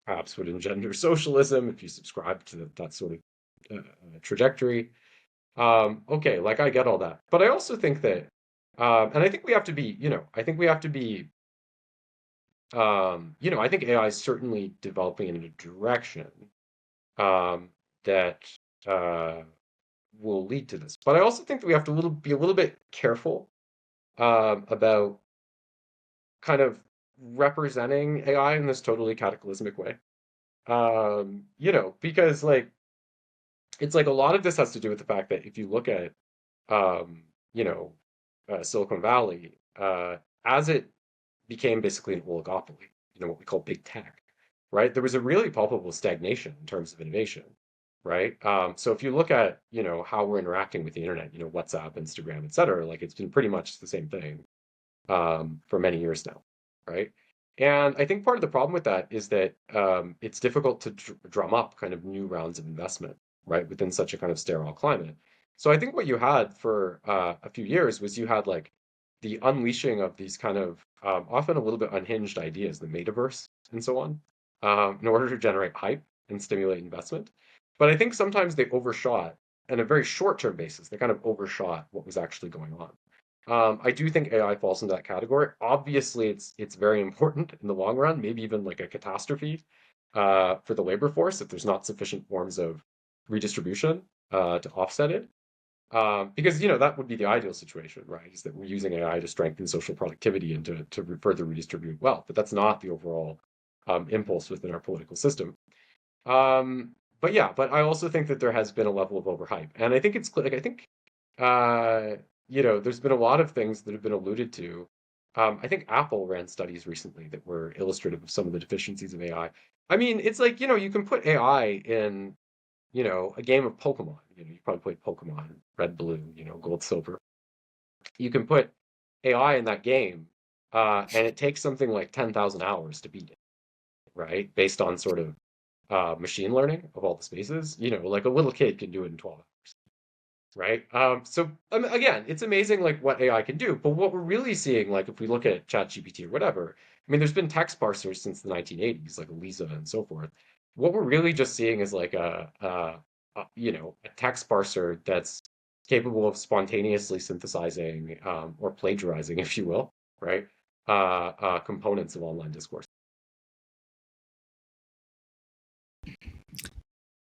perhaps would engender socialism if you subscribe to that sort of trajectory. Okay, like I get all that. But I also think that, and I think we have to be, I think we have to be, I think AI is certainly developing in a direction that uh, will lead to this. But I also think that we have to be a little bit careful about kind of representing AI in this totally cataclysmic way. Because like it's like a lot of this has to do with the fact that if you look at um, you know, Silicon Valley, as it became basically an oligopoly, what we call big tech, right? There was a really palpable stagnation in terms of innovation, right? So if you look at, how we're interacting with the internet, WhatsApp, Instagram, et cetera, like it's been pretty much the same thing for many years now, right? And I think part of the problem with that is that it's difficult to drum up kind of new rounds of investment, right, within such a kind of sterile climate. So I think what you had for a few years was you had like the unleashing of these kind of often a little bit unhinged ideas, the metaverse and so on, in order to generate hype and stimulate investment. But I think sometimes they overshot on a very short-term basis. They kind of overshot what was actually going on. I do think AI falls into that category. Obviously, it's very important in the long run, maybe even like a catastrophe for the labor force if there's not sufficient forms of redistribution to offset it. Because that would be the ideal situation, right? Is that we're using AI to strengthen social productivity and to further redistribute wealth, but that's not the overall impulse within our political system. But yeah, but I also think that there has been a level of overhype, and I think it's like I think uh, there's been a lot of things that have been alluded to. I think Apple ran studies recently that were illustrative of some of the deficiencies of AI. I mean, it's like, you can put AI in, a game of Pokemon. You probably played Pokemon, Red, Blue, Gold, Silver. You can put AI in that game, and it takes something like 10,000 hours to beat it, right? Based on sort of machine learning of all the spaces. Like a little kid can do it in 12 hours, right? So again, it's amazing like what AI can do, but what we're really seeing, like if we look at ChatGPT or whatever, I mean, there's been text parsers since the 1980s, like Lisa and so forth. What we're really just seeing is like a text parser that's capable of spontaneously synthesizing or plagiarizing, if you will, right? Components of online discourse.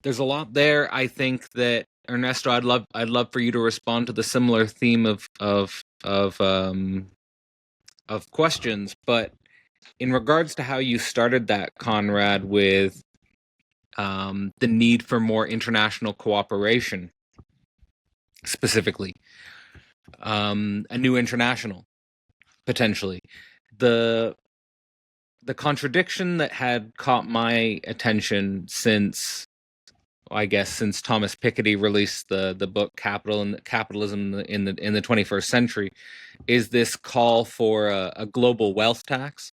There's a lot there. I think that Ernesto, I'd love for you to respond to the similar theme of questions, but in regards to how you started that, Conrad, with the need for more international cooperation, specifically a new international, potentially. The the contradiction that had caught my attention since, I guess, since Thomas Piketty released the book Capital and Capitalism in the 21st Century, is this call for a global wealth tax,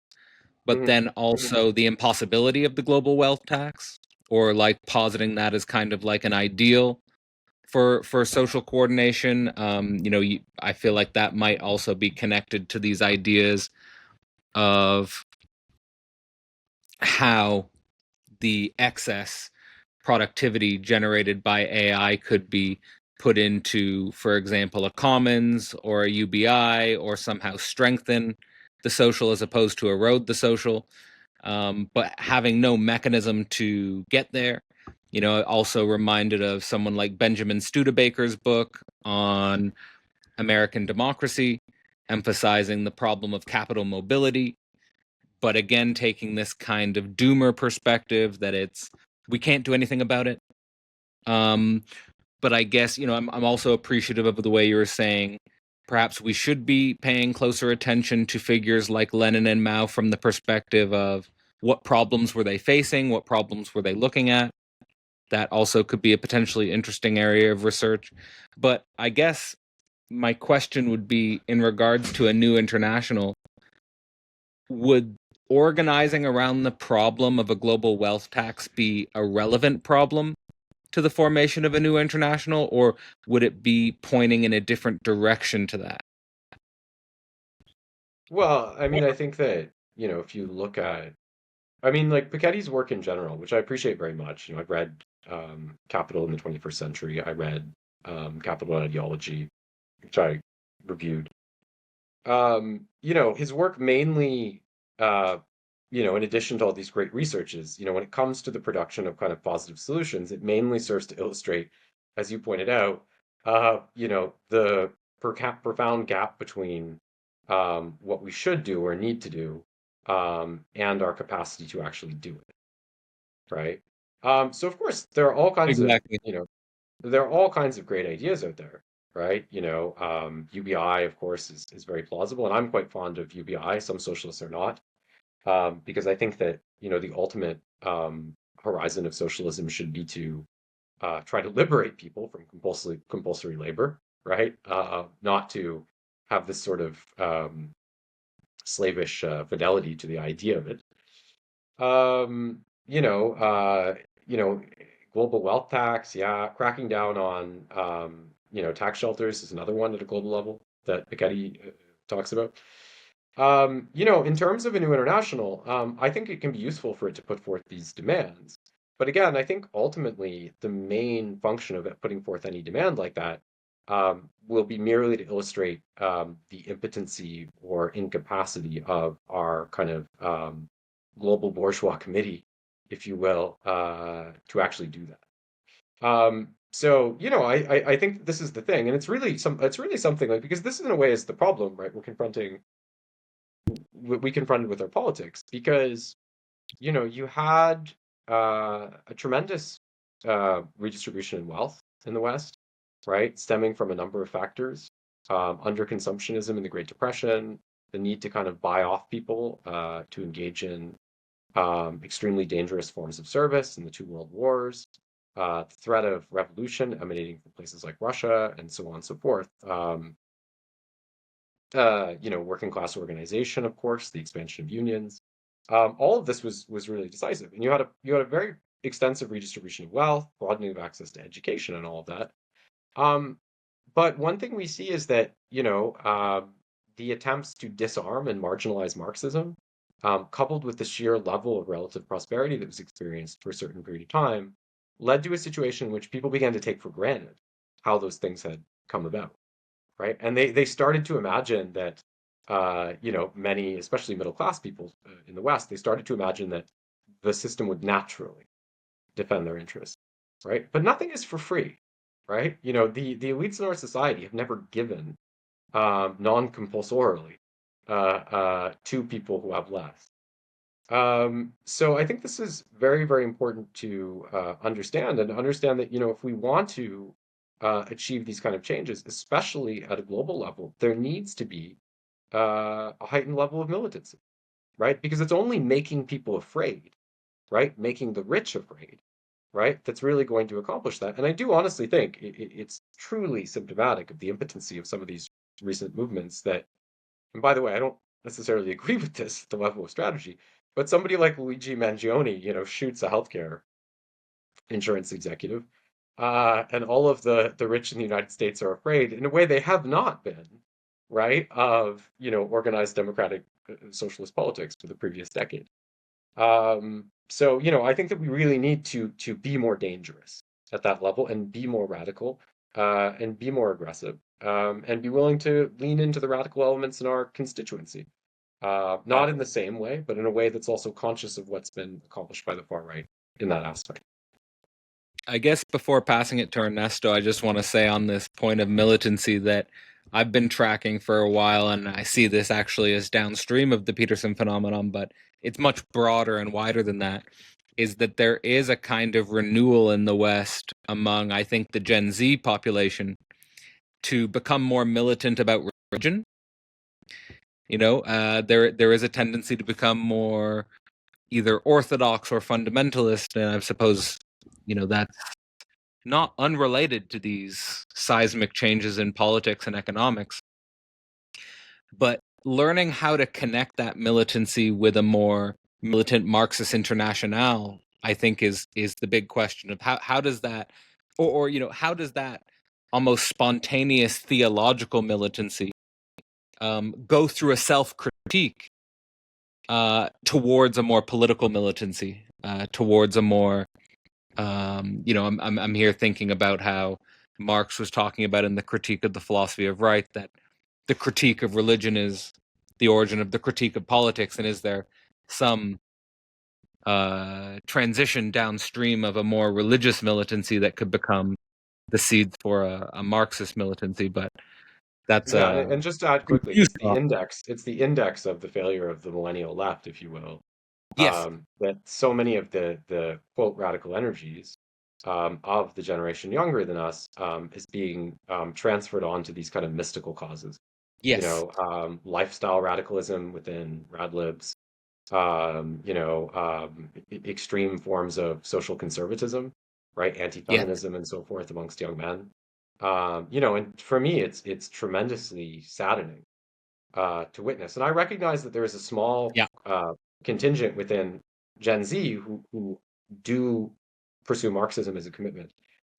but Hmm. then also the impossibility of the global wealth tax, or like positing that as kind of like an ideal for social coordination. I feel like that might also be connected to these ideas of how the excess productivity generated by AI could be put into, for example, a commons or a UBI, or somehow strengthen the social as opposed to erode the social. But having no mechanism to get there. Also reminded of someone like Benjamin Studebaker's book on American democracy, emphasizing the problem of capital mobility, but again taking this kind of doomer perspective that we can't do anything about it. Um, but I guess I'm also appreciative of the way you were saying perhaps we should be paying closer attention to figures like Lenin and Mao from the perspective of what problems were they facing, what problems were they looking at. That also could be a potentially interesting area of research. But I guess my question would be, in regards to a new international, would organizing around the problem of a global wealth tax be a relevant problem to the formation of a new international, or would it be pointing in a different direction to that? Well, I mean, I think that, if you look at I mean, like Piketty's work in general, which I appreciate very much. I've read Capital in the 21st Century. I read Capital and Ideology, which I reviewed. His work mainly uh, in addition to all these great researches, when it comes to the production of kind of positive solutions, it mainly serves to illustrate, as you pointed out, the profound gap between what we should do or need to do and our capacity to actually do it, right? So of course there are all kinds of, Exactly. there are all kinds of great ideas out there, right? UBI, of course, is very plausible, and I'm quite fond of UBI. Some socialists are not, because I think that, the ultimate horizon of socialism should be to try to liberate people from compulsory labor, right? Not to have this sort of slavish fidelity to the idea of it. Um, you know, uh, you know, Global wealth tax, yeah, cracking down on tax shelters is another one at a global level that Piketty talks about. In terms of a new international, I think it can be useful for it to put forth these demands. But again, I think ultimately the main function of it putting forth any demand like that will be merely to illustrate the impotency or incapacity of our kind of global bourgeois committee, if you will, to actually do that. So, I think this is the thing, and it's really something like, because this in a way is the problem, right? We confronted with our politics, because you had a tremendous redistribution in wealth in the West, right? Stemming from a number of factors, underconsumptionism in the Great Depression, the need to kind of buy off people to engage in extremely dangerous forms of service in the two world wars, the threat of revolution emanating from places like Russia, and so on and so forth. Working class organization, of course, the expansion of unions. All of this was really decisive, and you had a very extensive redistribution of wealth, broadening of access to education, and all of that. Um, but one thing we see is that the attempts to disarm and marginalize Marxism, coupled with the sheer level of relative prosperity that was experienced for a certain period of time, led to a situation in which people began to take for granted how those things had come about, right? And they started to imagine that, many, especially middle class people in the West, they started to imagine that the system would naturally defend their interests, right? But nothing is for free, right? The elites in our society have never given non-compulsorily to people who have less. So I think this is very, very important to understand, and understand that, if we want to achieve these kind of changes, especially at a global level, there needs to be a heightened level of militancy, right? Because it's only making people afraid, right? Making the rich afraid, right? That's really going to accomplish that. And I do honestly think it's truly symptomatic of the impotency of some of these recent movements that, and by the way, I don't necessarily agree with this at the level of strategy, but somebody like Luigi Mangione, shoots a healthcare insurance executive, and all of the rich in the United States are afraid, in a way they have not been, right, of organized democratic socialist politics for the previous decade. So I think that we really need to be more dangerous at that level, and be more radical, and be more aggressive, and be willing to lean into the radical elements in our constituency. Not in the same way, but in a way that's also conscious of what's been accomplished by the far right in that aspect. I guess before passing it to Ernesto, I just want to say on this point of militancy that I've been tracking for a while, and I see this actually as downstream of the Peterson phenomenon, but it's much broader and wider than that. Is that there is a kind of renewal in the West among, I think, the Gen Z population to become more militant about religion. There is a tendency to become more either orthodox or fundamentalist, and I suppose that's not unrelated to these seismic changes in politics and economics, but learning how to connect that militancy with a more militant Marxist international, I think is the big question of how does that, or how does that almost spontaneous theological militancy go through a self critique towards a more political militancy, towards a more I'm here thinking about how Marx was talking about in the Critique of the Philosophy of Right, that the critique of religion is the origin of the critique of politics, and is there some transition downstream of a more religious militancy that could become the seeds for a Marxist militancy. But that's Yeah, and just to add quickly, confused it's the thought. index. It's the index of the failure of the millennial left, if you will. Yes, That so many of the quote radical energies of the generation younger than us is being transferred on to these kind of mystical causes. yes, Lifestyle radicalism within radlibs, extreme forms of social conservatism, right? yes, Anti-feminism and so forth amongst young men. And for me, it's tremendously saddening to witness. And I recognize that there is a small yeah. contingent within Gen Z who do pursue Marxism as a commitment.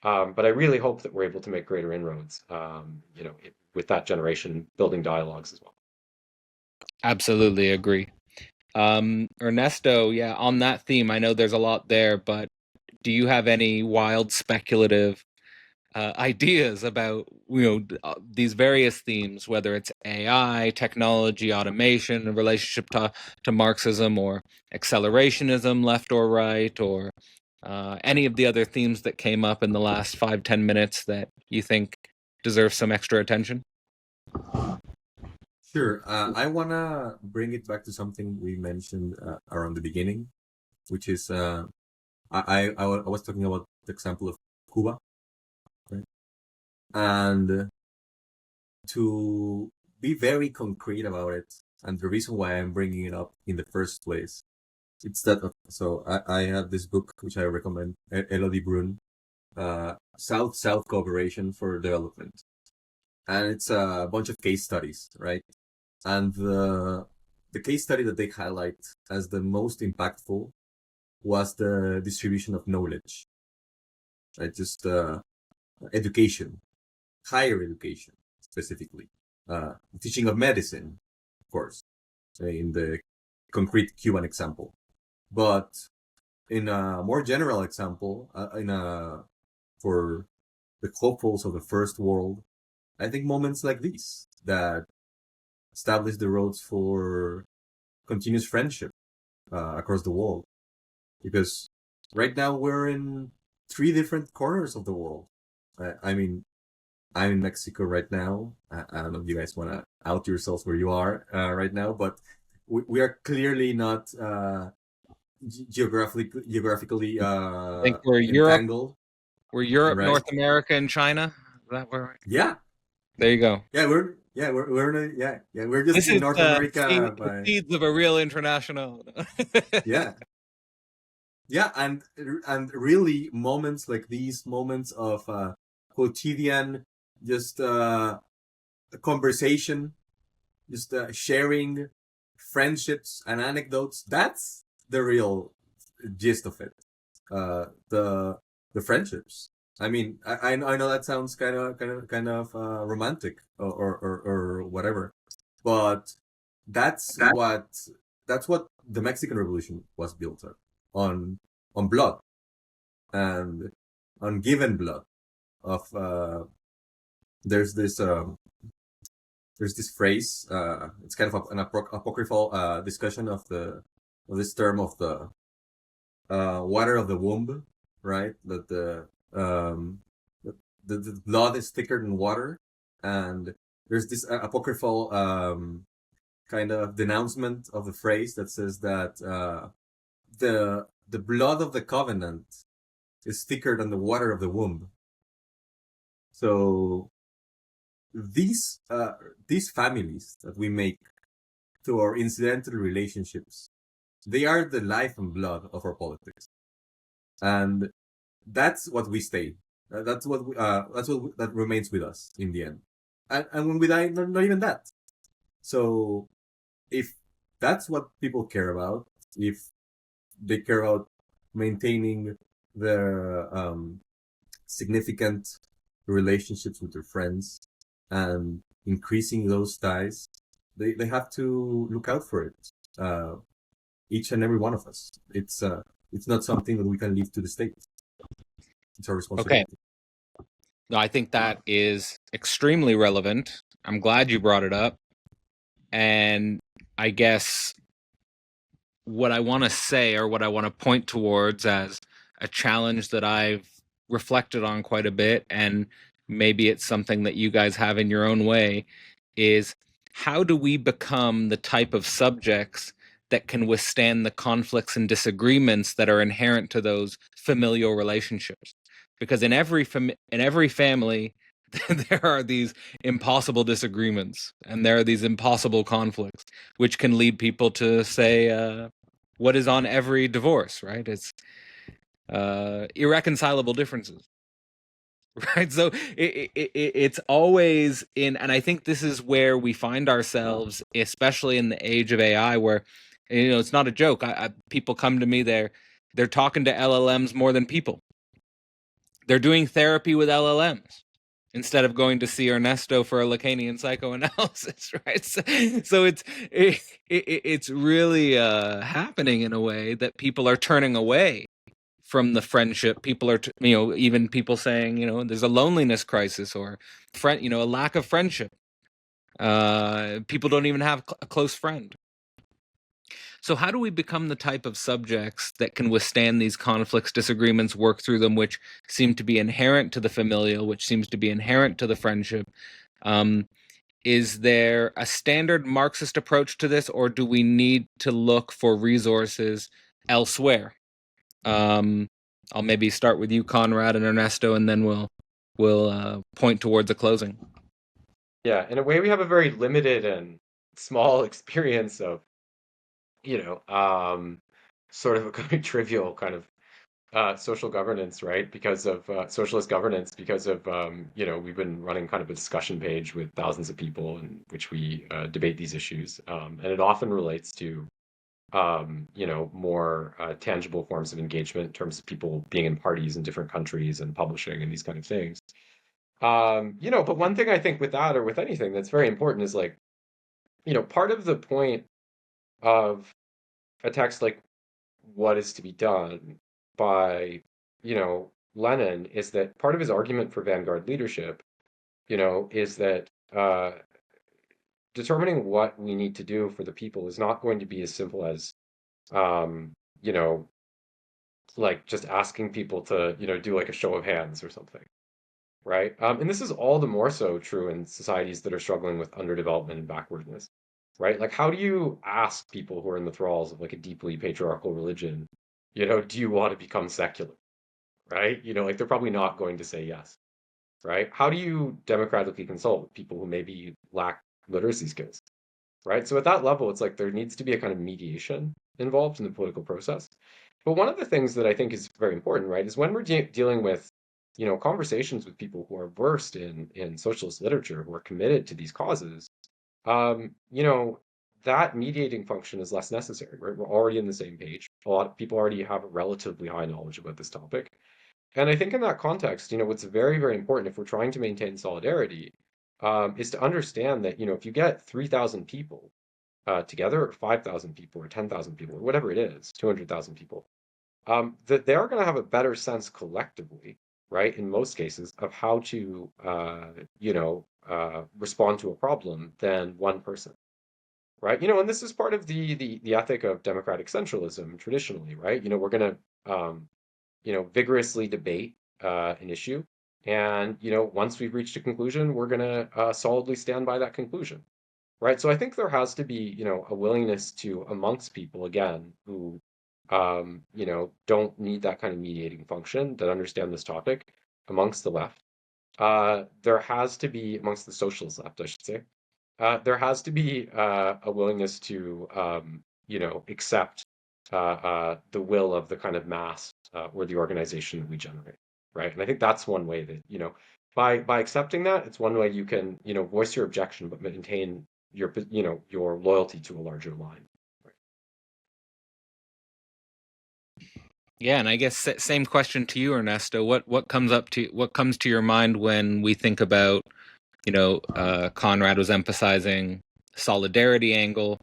But I really hope that we're able to make greater inroads, with that generation, building dialogues as well. Absolutely agree. Ernesto, yeah, on that theme, I know there's a lot there, but do you have any wild speculative ideas about these various themes, whether it's AI, technology, automation, a relationship to Marxism or accelerationism, left or right, or any of the other themes that came up in the last 5-10 minutes that you think deserve some extra attention? Sure. I wanna bring it back to something we mentioned around the beginning, which is I was talking about the example of Cuba, right? And to be very concrete about it, and the reason why I'm bringing it up in the first place, it's that. So I have this book which I recommend, Elodie Brun, South-South Cooperation for Development, and it's a bunch of case studies, right? And the case study that they highlight as the most impactful was the distribution of knowledge, right? Just education, higher education specifically, teaching of medicine, of course, in the concrete Cuban example. But in a more general example, for the hopefuls of the first world, I think moments like these that establish the roads for continuous friendship across the world. Because right now we're in 3 different corners of the world. I mean, I'm in Mexico right now. I don't know if you guys want to out yourselves where you are right now, but we are clearly not geographically I think we're Europe, entangled, right? North America, and China. Is that where? Yeah, There you go. yeah, we're just This in is North America, the by seeds of a real international. yeah, yeah, and really moments like these, moments of quotidian, just conversation, just sharing friendships and anecdotes. That's the real gist of it. The friendships. I mean, I know that sounds kind of romantic or whatever, but that's what that's what the Mexican Revolution was built on blood and on given blood of there's this there's this phrase. It's kind of an apocryphal discussion of this term of the water of the womb, right? That the blood is thicker than water, and there's this apocryphal kind of denouncement of the phrase that says that the blood of the covenant is thicker than the water of the womb. So these families that we make through our incidental relationships, they are the life and blood of our politics, and that's what we stay. That remains with us in the end. And when we die, not even that. So if that's what people care about, if they care about maintaining their significant relationships with their friends and increasing those ties, they have to look out for it. Each and every one of us. It's not something that we can leave to the state. It's our responsibility. Okay. No, I think that is extremely relevant. I'm glad you brought it up. And I guess what I want to say, or what I want to point towards as a challenge that I've reflected on quite a bit, and maybe it's something that you guys have in your own way, is how do we become the type of subjects that can withstand the conflicts and disagreements that are inherent to those familial relationships? Because in every family, there are these impossible disagreements, and there are these impossible conflicts, which can lead people to say what is on every divorce, right? It's irreconcilable differences. Right, so it's always in, and I think this is where we find ourselves, especially in the age of AI, where it's not a joke. People come to me, they're talking to LLMs more than people. They're doing therapy with LLMs instead of going to see Ernesto for a Lacanian psychoanalysis, right? So it's really happening in a way that people are turning away from the friendship. People are, even people saying, there's a loneliness crisis, or a lack of friendship. People don't even have a close friend. So how do we become the type of subjects that can withstand these conflicts, disagreements, work through them, which seem to be inherent to the familial, which seems to be inherent to the friendship? Is there a standard Marxist approach to this, or do we need to look for resources elsewhere? I'll maybe start with you, Conrad and Ernesto, and then we'll point towards a closing. Yeah, in a way, we have a very limited and small experience of, sort of a kind of trivial kind of social governance, right? Because of socialist governance, because of we've been running kind of a discussion page with thousands of people in which we debate these issues, and it often relates to more tangible forms of engagement in terms of people being in parties in different countries and publishing and these kind of things. But one thing I think with that, or with anything that's very important, is like, part of the point of a text like What is to be done by, Lenin, is that part of his argument for vanguard leadership, is that determining what we need to do for the people is not going to be as simple as, um, you know, like just asking people to, do like a show of hands or something, right? And this is all the more so true in societies that are struggling with underdevelopment and backwardness, right? Like, how do you ask people who are in the thralls of like a deeply patriarchal religion, do you want to become secular, right? Like they're probably not going to say yes, right? How do you democratically consult with people who maybe lack literacy skills, right? So at that level, it's like there needs to be a kind of mediation involved in the political process. But one of the things that I think is very important, right, is when we're dealing with, conversations with people who are versed in socialist literature, who are committed to these causes, um, you know, that mediating function is less necessary, right? We're already on the same page. A lot of people already have a relatively high knowledge about this topic. And I think in that context, what's very, very important if we're trying to maintain solidarity, is to understand that, if you get 3,000 people together, or 5,000 people, or 10,000 people, or whatever it is, 200,000 people, that they are going to have a better sense collectively, right, in most cases, of how to, respond to a problem than one person, right? And this is part of the ethic of democratic centralism traditionally, right? We're going to, vigorously debate an issue, and once we've reached a conclusion, we're going to solidly stand by that conclusion, right? So I think there has to be, a willingness to amongst people again who don't need that kind of mediating function, that understand this topic amongst the left. There has to be, amongst the socialist left, I should say, there has to be a willingness to, accept the will of the kind of mass or the organization that we generate, right? And I think that's one way that, by accepting that, it's one way you can, voice your objection, but maintain your loyalty to a larger line. Yeah, and I guess same question to you, Ernesto. What comes to your mind when we think about, Conrad was emphasizing solidarity angle,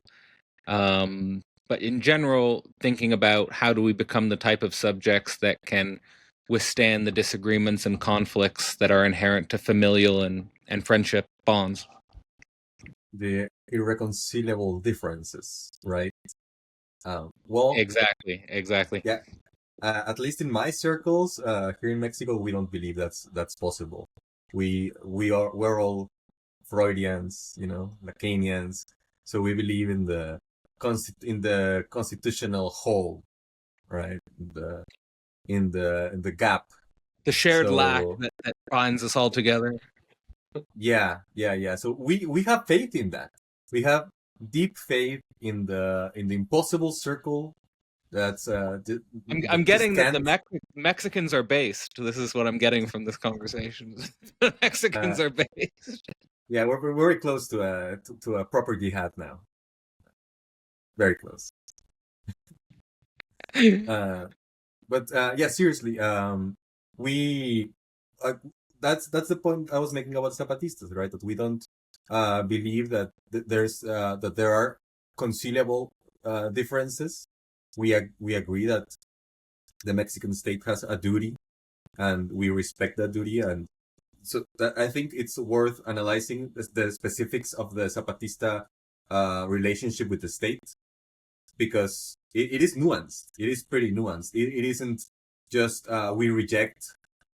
but in general, thinking about how do we become the type of subjects that can withstand the disagreements and conflicts that are inherent to familial and friendship bonds. The irreconcilable differences, right? Well, Exactly. yeah, at least in my circles here in Mexico, we don't believe that's possible. We're all Freudians, Lacanians, so we believe in the constitutional whole, right? In the gap. The shared lack So that binds us all together. yeah. So we have faith in that. We have deep faith in the impossible circle that's I'm that just getting that the can't. Mexicans are based. This is what I'm getting from this conversation. The Uh, Mexicans are based. yeah, we're very close to a proper jihad now. Very close. Uh, but yeah, seriously, we uh, that's the point I was making about Zapatistas, right? That we don't believe that there are conciliable differences. We agree that the Mexican state has a duty, and we respect that duty. And so I think it's worth analyzing the specifics of the Zapatista relationship with the state, because it is nuanced. It is pretty nuanced. It isn't just we reject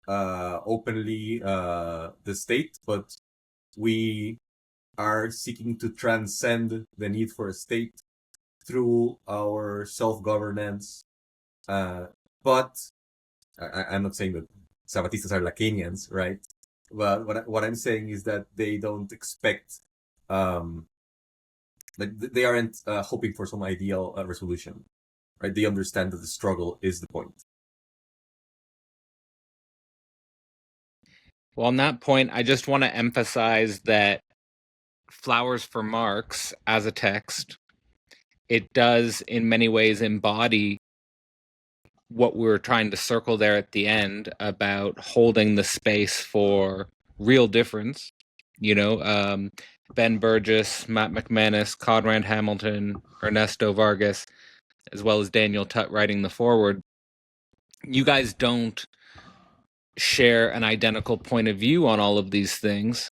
openly the state, but we are seeking to transcend the need for a state through our self-governance. But I'm not saying that Zapatistas are Lacanians, right? But what I'm saying is that they don't expect, like they aren't hoping for some ideal resolution, right? They understand that the struggle is the point. Well, on that point, I just want to emphasize that Flowers for Marx as a text, it does in many ways embody what we were trying to circle there at the end about holding the space for real difference. Ben Burgess, Matt McManus, Conrad Hamilton, Ernesto Vargas, as well as Daniel Tutt writing the foreword. You guys don't share an identical point of view on all of these things.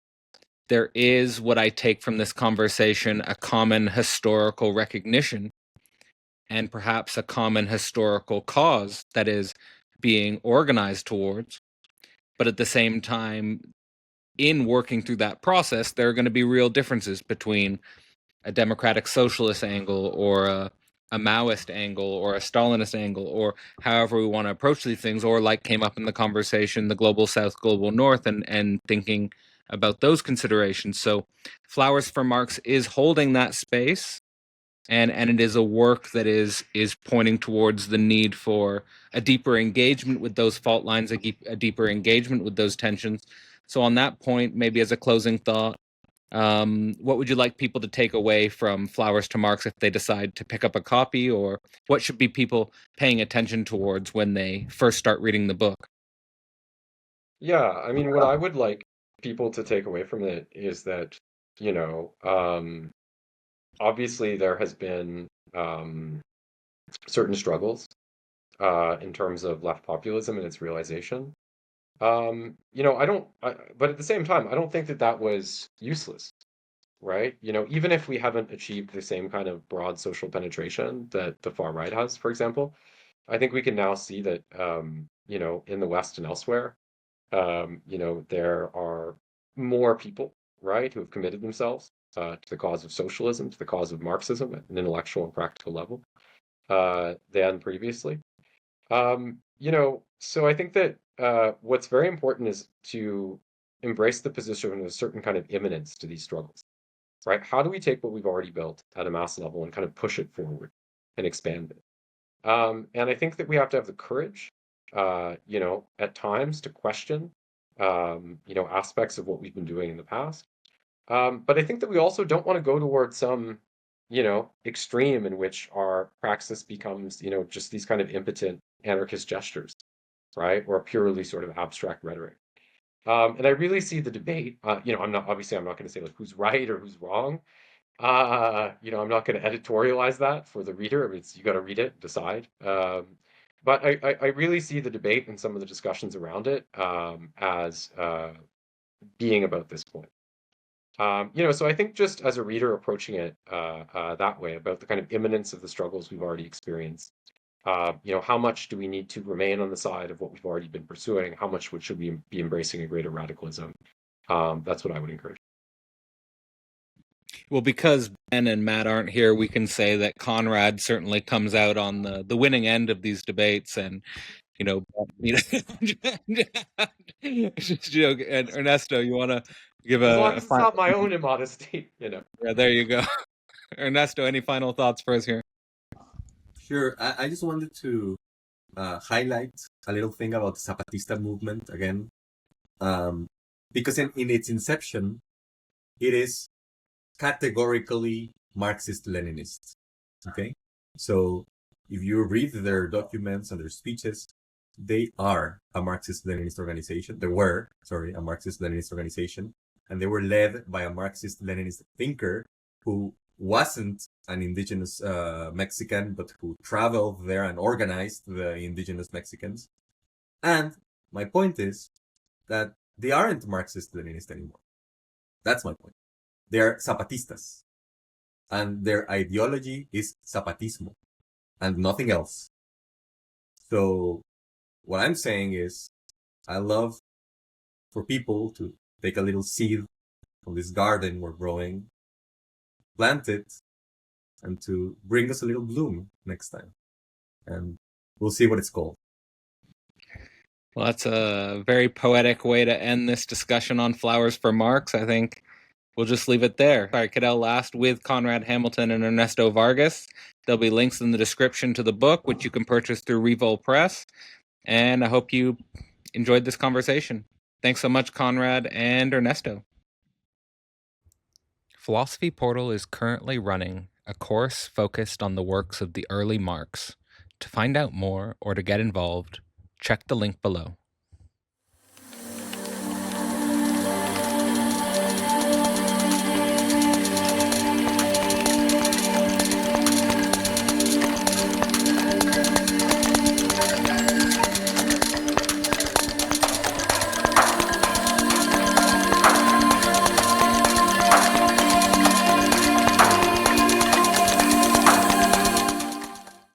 There is, what I take from this conversation, a common historical recognition and perhaps a common historical cause that is being organized towards. But at the same time, in working through that process, there are going to be real differences between a democratic socialist angle or a Maoist angle or a Stalinist angle, or however we want to approach these things, or like came up in the conversation, the global South, global North, and thinking about those considerations. So Flowers for Marx is holding that space, and it is a work that is pointing towards the need for a deeper engagement with those fault lines, a deeper engagement with those tensions. So on that point, maybe as a closing thought, what would you like people to take away from Flowers to Marx if they decide to pick up a copy, or what should be people paying attention towards when they first start reading the book? Yeah, I mean, what I would like people to take away from it is that, you know, obviously there has been certain struggles in terms of left populism and its realization. But at the same time, I don't think that that was useless, right? Even if we haven't achieved the same kind of broad social penetration that the far right has, for example, I think we can now see that, in the West and elsewhere, there are more people, right, who have committed themselves to the cause of socialism, to the cause of Marxism at an intellectual and practical level than previously. So I think that what's very important is to embrace the position of a certain kind of imminence to these struggles, right? How do we take what we've already built at a mass level and kind of push it forward and expand it? And I think that we have to have the courage, at times to question, aspects of what we've been doing in the past. But I think that we also don't want to go towards some, extreme in which our praxis becomes, just these kind of impotent anarchist gestures, right? Or purely sort of abstract rhetoric. And I really see the debate. I'm not going to say like who's right or who's wrong. I'm not going to editorialize that for the reader. I mean, you got to read it, decide. But I really see the debate and some of the discussions around it as being about this point. So I think just as a reader approaching it that way, about the kind of imminence of the struggles we've already experienced, how much do we need to remain on the side of what we've already been pursuing? How much should we be embracing a greater radicalism? That's what I would encourage. Well, because Ben and Matt aren't here, we can say that Conrad certainly comes out on the winning end of these debates, and you know, just joke. And Ernesto, you want to give As long a as it's final? not my own immodesty. Yeah, there you go. Ernesto, any final thoughts for us here? Sure. I just wanted to highlight a little thing about the Zapatista movement again, because in its inception, it is categorically Marxist-Leninist. Okay, so if you read their documents and their speeches, they are a Marxist-Leninist organization. They were, sorry, a Marxist-Leninist organization, and they were led by a Marxist-Leninist thinker who wasn't an indigenous Mexican, but who traveled there and organized the indigenous Mexicans. And my point is that they aren't Marxist-Leninist anymore. That's my point. They are Zapatistas. And their ideology is Zapatismo and nothing else. So what I'm saying is, I love for people to take a little seed from this garden we're growing, plant it, and to bring us a little bloom next time. And we'll see what it's called. Well, that's a very poetic way to end this discussion on Flowers for Marx. I think we'll just leave it there. Sorry, Cadell last with Conrad Hamilton and Ernesto Vargas. There'll be links in the description to the book, which you can purchase through Revol Press. And I hope you enjoyed this conversation. Thanks so much, Conrad and Ernesto. Philosophy Portal is currently running a course focused on the works of the early Marx. To find out more or to get involved, check the link below.